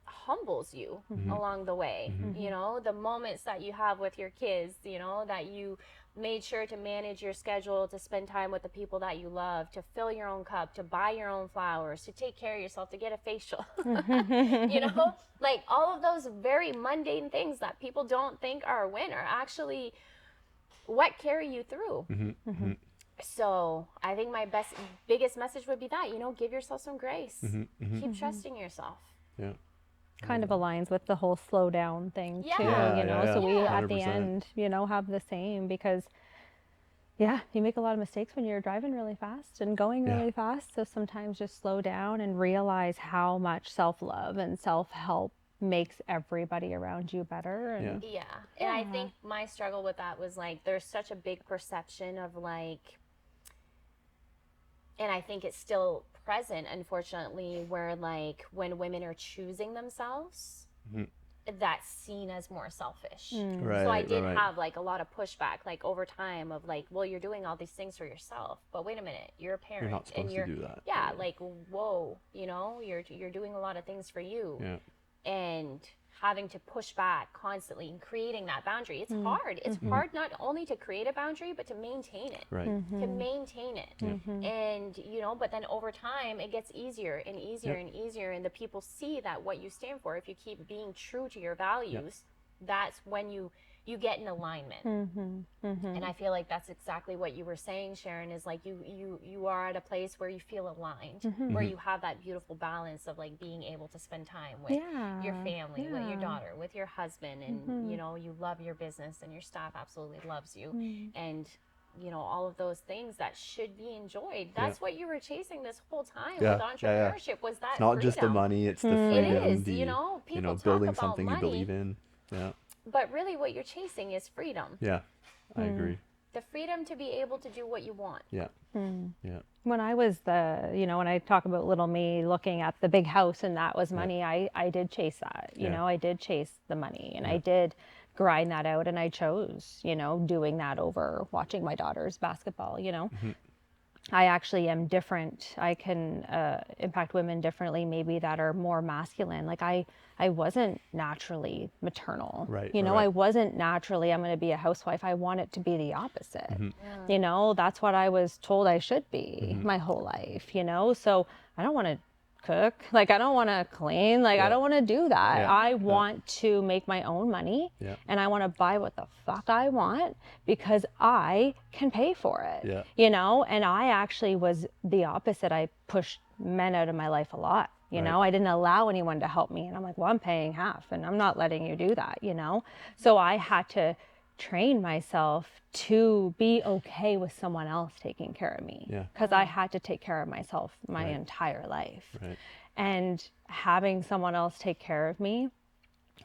humbles you along the way. You know, the moments that you have with your kids, you know, that you made sure to manage your schedule, to spend time with the people that you love, to fill your own cup, to buy your own flowers, to take care of yourself, to get a facial. You know, like all of those very mundane things that people don't think are a win are actually what carry you through. So I think my biggest message would be that, you know, give yourself some grace. Keep trusting yourself. Kind of aligns with the whole slow down thing too, Yeah. you know, so we at the 100%. end, you know, have the same, because you make a lot of mistakes when you're driving really fast and going really fast. So sometimes just slow down and realize how much self-love and self-help makes everybody around you better. And And I think my struggle with that was, like, there's such a big perception of, like, and I think it's still present, unfortunately, where, like, when women are choosing themselves, that's seen as more selfish. Right, So I did right. have, like, a lot of pushback, like, over time of, like, well, you're doing all these things for yourself, but wait a minute, you're a parent. You're not supposed and you're, to do that. Yeah, like, whoa, you know, you're doing a lot of things for you. And having to push back constantly and creating that boundary, it's hard. It's hard not only to create a boundary, but to maintain it. Right. To maintain it. And, you know, but then over time, it gets easier and easier and easier. And the people see that what you stand for, if you keep being true to your values, that's when you get in alignment. And I feel like that's exactly what you were saying, Sharon, is like you are at a place where you feel aligned, where you have that beautiful balance of, like, being able to spend time with your family, with your daughter, with your husband, and you know, you love your business and your staff absolutely loves you. And, you know, all of those things that should be enjoyed. That's what you were chasing this whole time with entrepreneurship, was that It's not freedom. just the money, it's the freedom. It is, the, you know, people talk building about something money, you believe in. but really what you're chasing is freedom. I agree. The freedom to be able to do what you want. when I was when I talk about little me looking at the big house and that was money, I did chase that, you know, I did chase the money and I did grind that out, and I chose, doing that over watching my daughter's basketball, I actually am different. I can impact women differently, maybe that are more masculine. Like I wasn't naturally maternal. Right. I wasn't naturally, I'm going to be a housewife. I want it to be the opposite. That's what I was told I should be my whole life, So I don't want to cook. Like I don't want to clean. Like I don't want to do that. I want to make my own money and I want to buy what the fuck I want because I can pay for it. And I actually was the opposite. I pushed men out of my life a lot. I didn't allow anyone to help me. And I'm like, well, I'm paying half and I'm not letting you do that, So I had to train myself to be okay with someone else taking care of me. Yeah. Because I had to take care of myself my Right. entire life. Right. And having someone else take care of me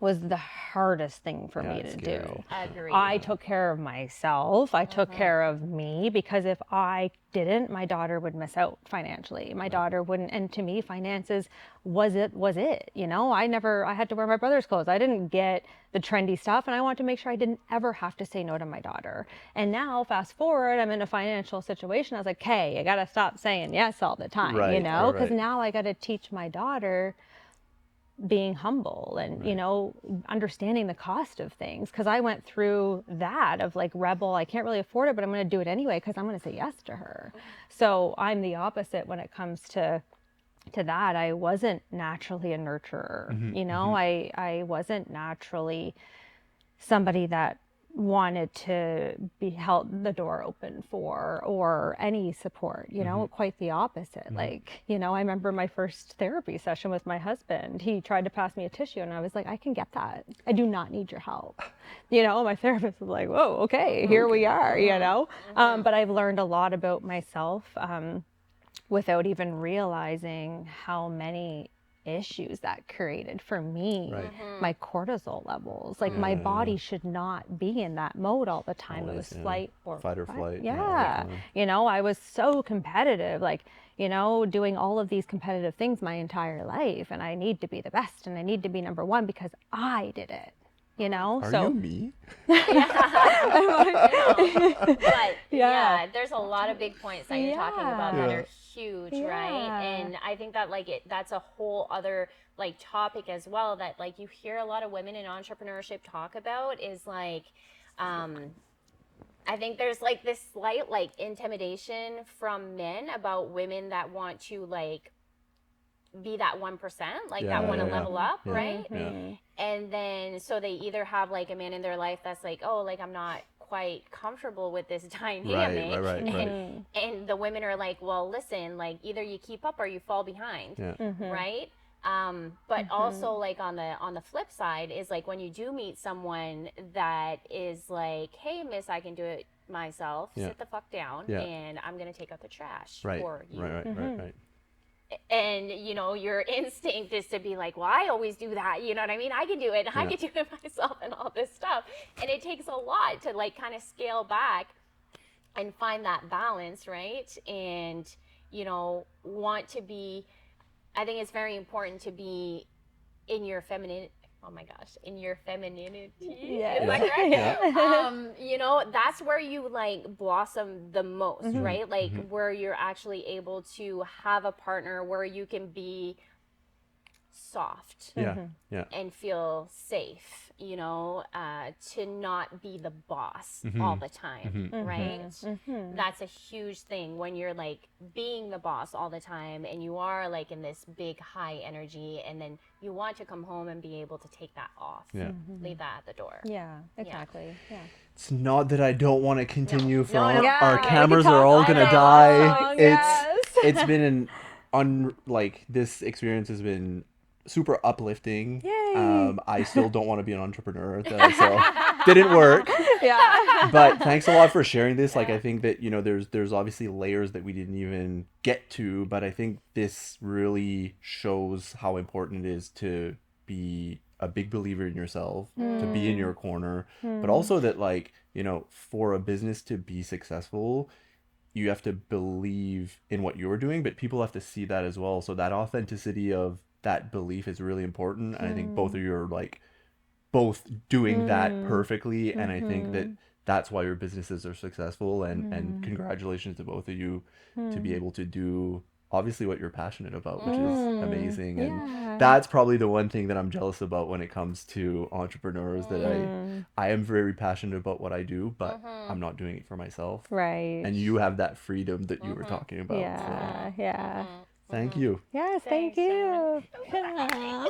was the hardest thing for Yeah, me it's to scary. do. Agreed. I took care of myself. I took care of me, because if I didn't, my daughter would miss out financially. My daughter wouldn't, and to me, finances was it, you know? I had to wear my brother's clothes. I didn't get the trendy stuff, and I wanted to make sure I didn't ever have to say no to my daughter. And now, fast forward, I'm in a financial situation. I was like, hey, I got to stop saying yes all the time, you Right, know? right, Because right. now I got to teach my daughter being humble and you know, understanding the cost of things, because I went through that of like, rebel, I can't really afford it, but I'm going to do it anyway because I'm going to say yes to her. So I'm the opposite when it comes to that. I wasn't naturally a nurturer, you know. I wasn't naturally somebody that wanted to be held the door open for, or any support, you know. Quite the opposite. Like, you know, I remember my first therapy session with my husband. He tried to pass me a tissue and I was like, I can get that, I do not need your help, you know. My therapist was like, whoa, okay, here we are, you know. But I've learned a lot about myself without even realizing how many issues that created for me. Right. My cortisol levels, like my body should not be in that mode all the time. It was Always, yeah. flight or Fight or flight, yeah, all the yeah, time. you know, I was so competitive, like, you know, doing all of these competitive things my entire life, and I need to be the best and I need to be number one because I did it, you know. Are So you me? But Yeah. yeah, there's a lot of big points that you're talking about that Yeah. are huge, right? Yeah. And I think that like that's a whole other like topic as well that like you hear a lot of women in entrepreneurship talk about is like I think there's like this slight like intimidation from men about women that want to like be that 1%, like that want to level up, Yeah. right? Yeah. And then so they either have like a man in their life that's like, oh, like I'm not quite comfortable with this dynamic, Right. and the women are like, well, listen, like either you keep up or you fall behind, Yeah. right? But also like on the flip side is like when you do meet someone that is like, hey miss, I can do it myself, Yeah. sit the fuck down, Yeah. and I'm gonna take out the trash Right. for you. Right. And you know your instinct is to be like, well, I always do that, you know what I mean, I can do it, I can do it myself and all this stuff, and it takes a lot to like kind of scale back and find that balance, right? And you know, want to be, I think it's very important to be in your feminine, oh my gosh, in your femininity. Yeah. Is that Yeah. correct? Yeah. You know, that's where you like blossom the most, right? Like where you're actually able to have a partner where you can be soft Yeah. and feel safe, you know, to not be the boss all the time, right? That's a huge thing when you're like being the boss all the time and you are like in this big high energy, and then you want to come home and be able to take that off, leave that at the door. Yeah, exactly. Yeah. It's not that I don't want to continue from no. Yeah, our we could cameras talk are all all gonna day die. long, yes. It's been like this experience has been super uplifting. Yay. I still don't want to be an entrepreneur, though, so didn't work. Yeah. But thanks a lot for sharing this. Like I think that, you know, there's obviously layers that we didn't even get to, but I think this really shows how important it is to be a big believer in yourself, to be in your corner, but also that, like, you know, for a business to be successful, you have to believe in what you're doing, but people have to see that as well. So that authenticity of that belief is really important. And I think both of you are like both doing that perfectly. And I think that that's why your businesses are successful. And congratulations to both of you to be able to do obviously what you're passionate about, which is amazing. And that's probably the one thing that I'm jealous about when it comes to entrepreneurs, that I am very passionate about what I do, but I'm not doing it for myself. Right. And you have that freedom that you were talking about. Yeah. So Yeah. thank you. Yes, thank Thanks, you. Yeah.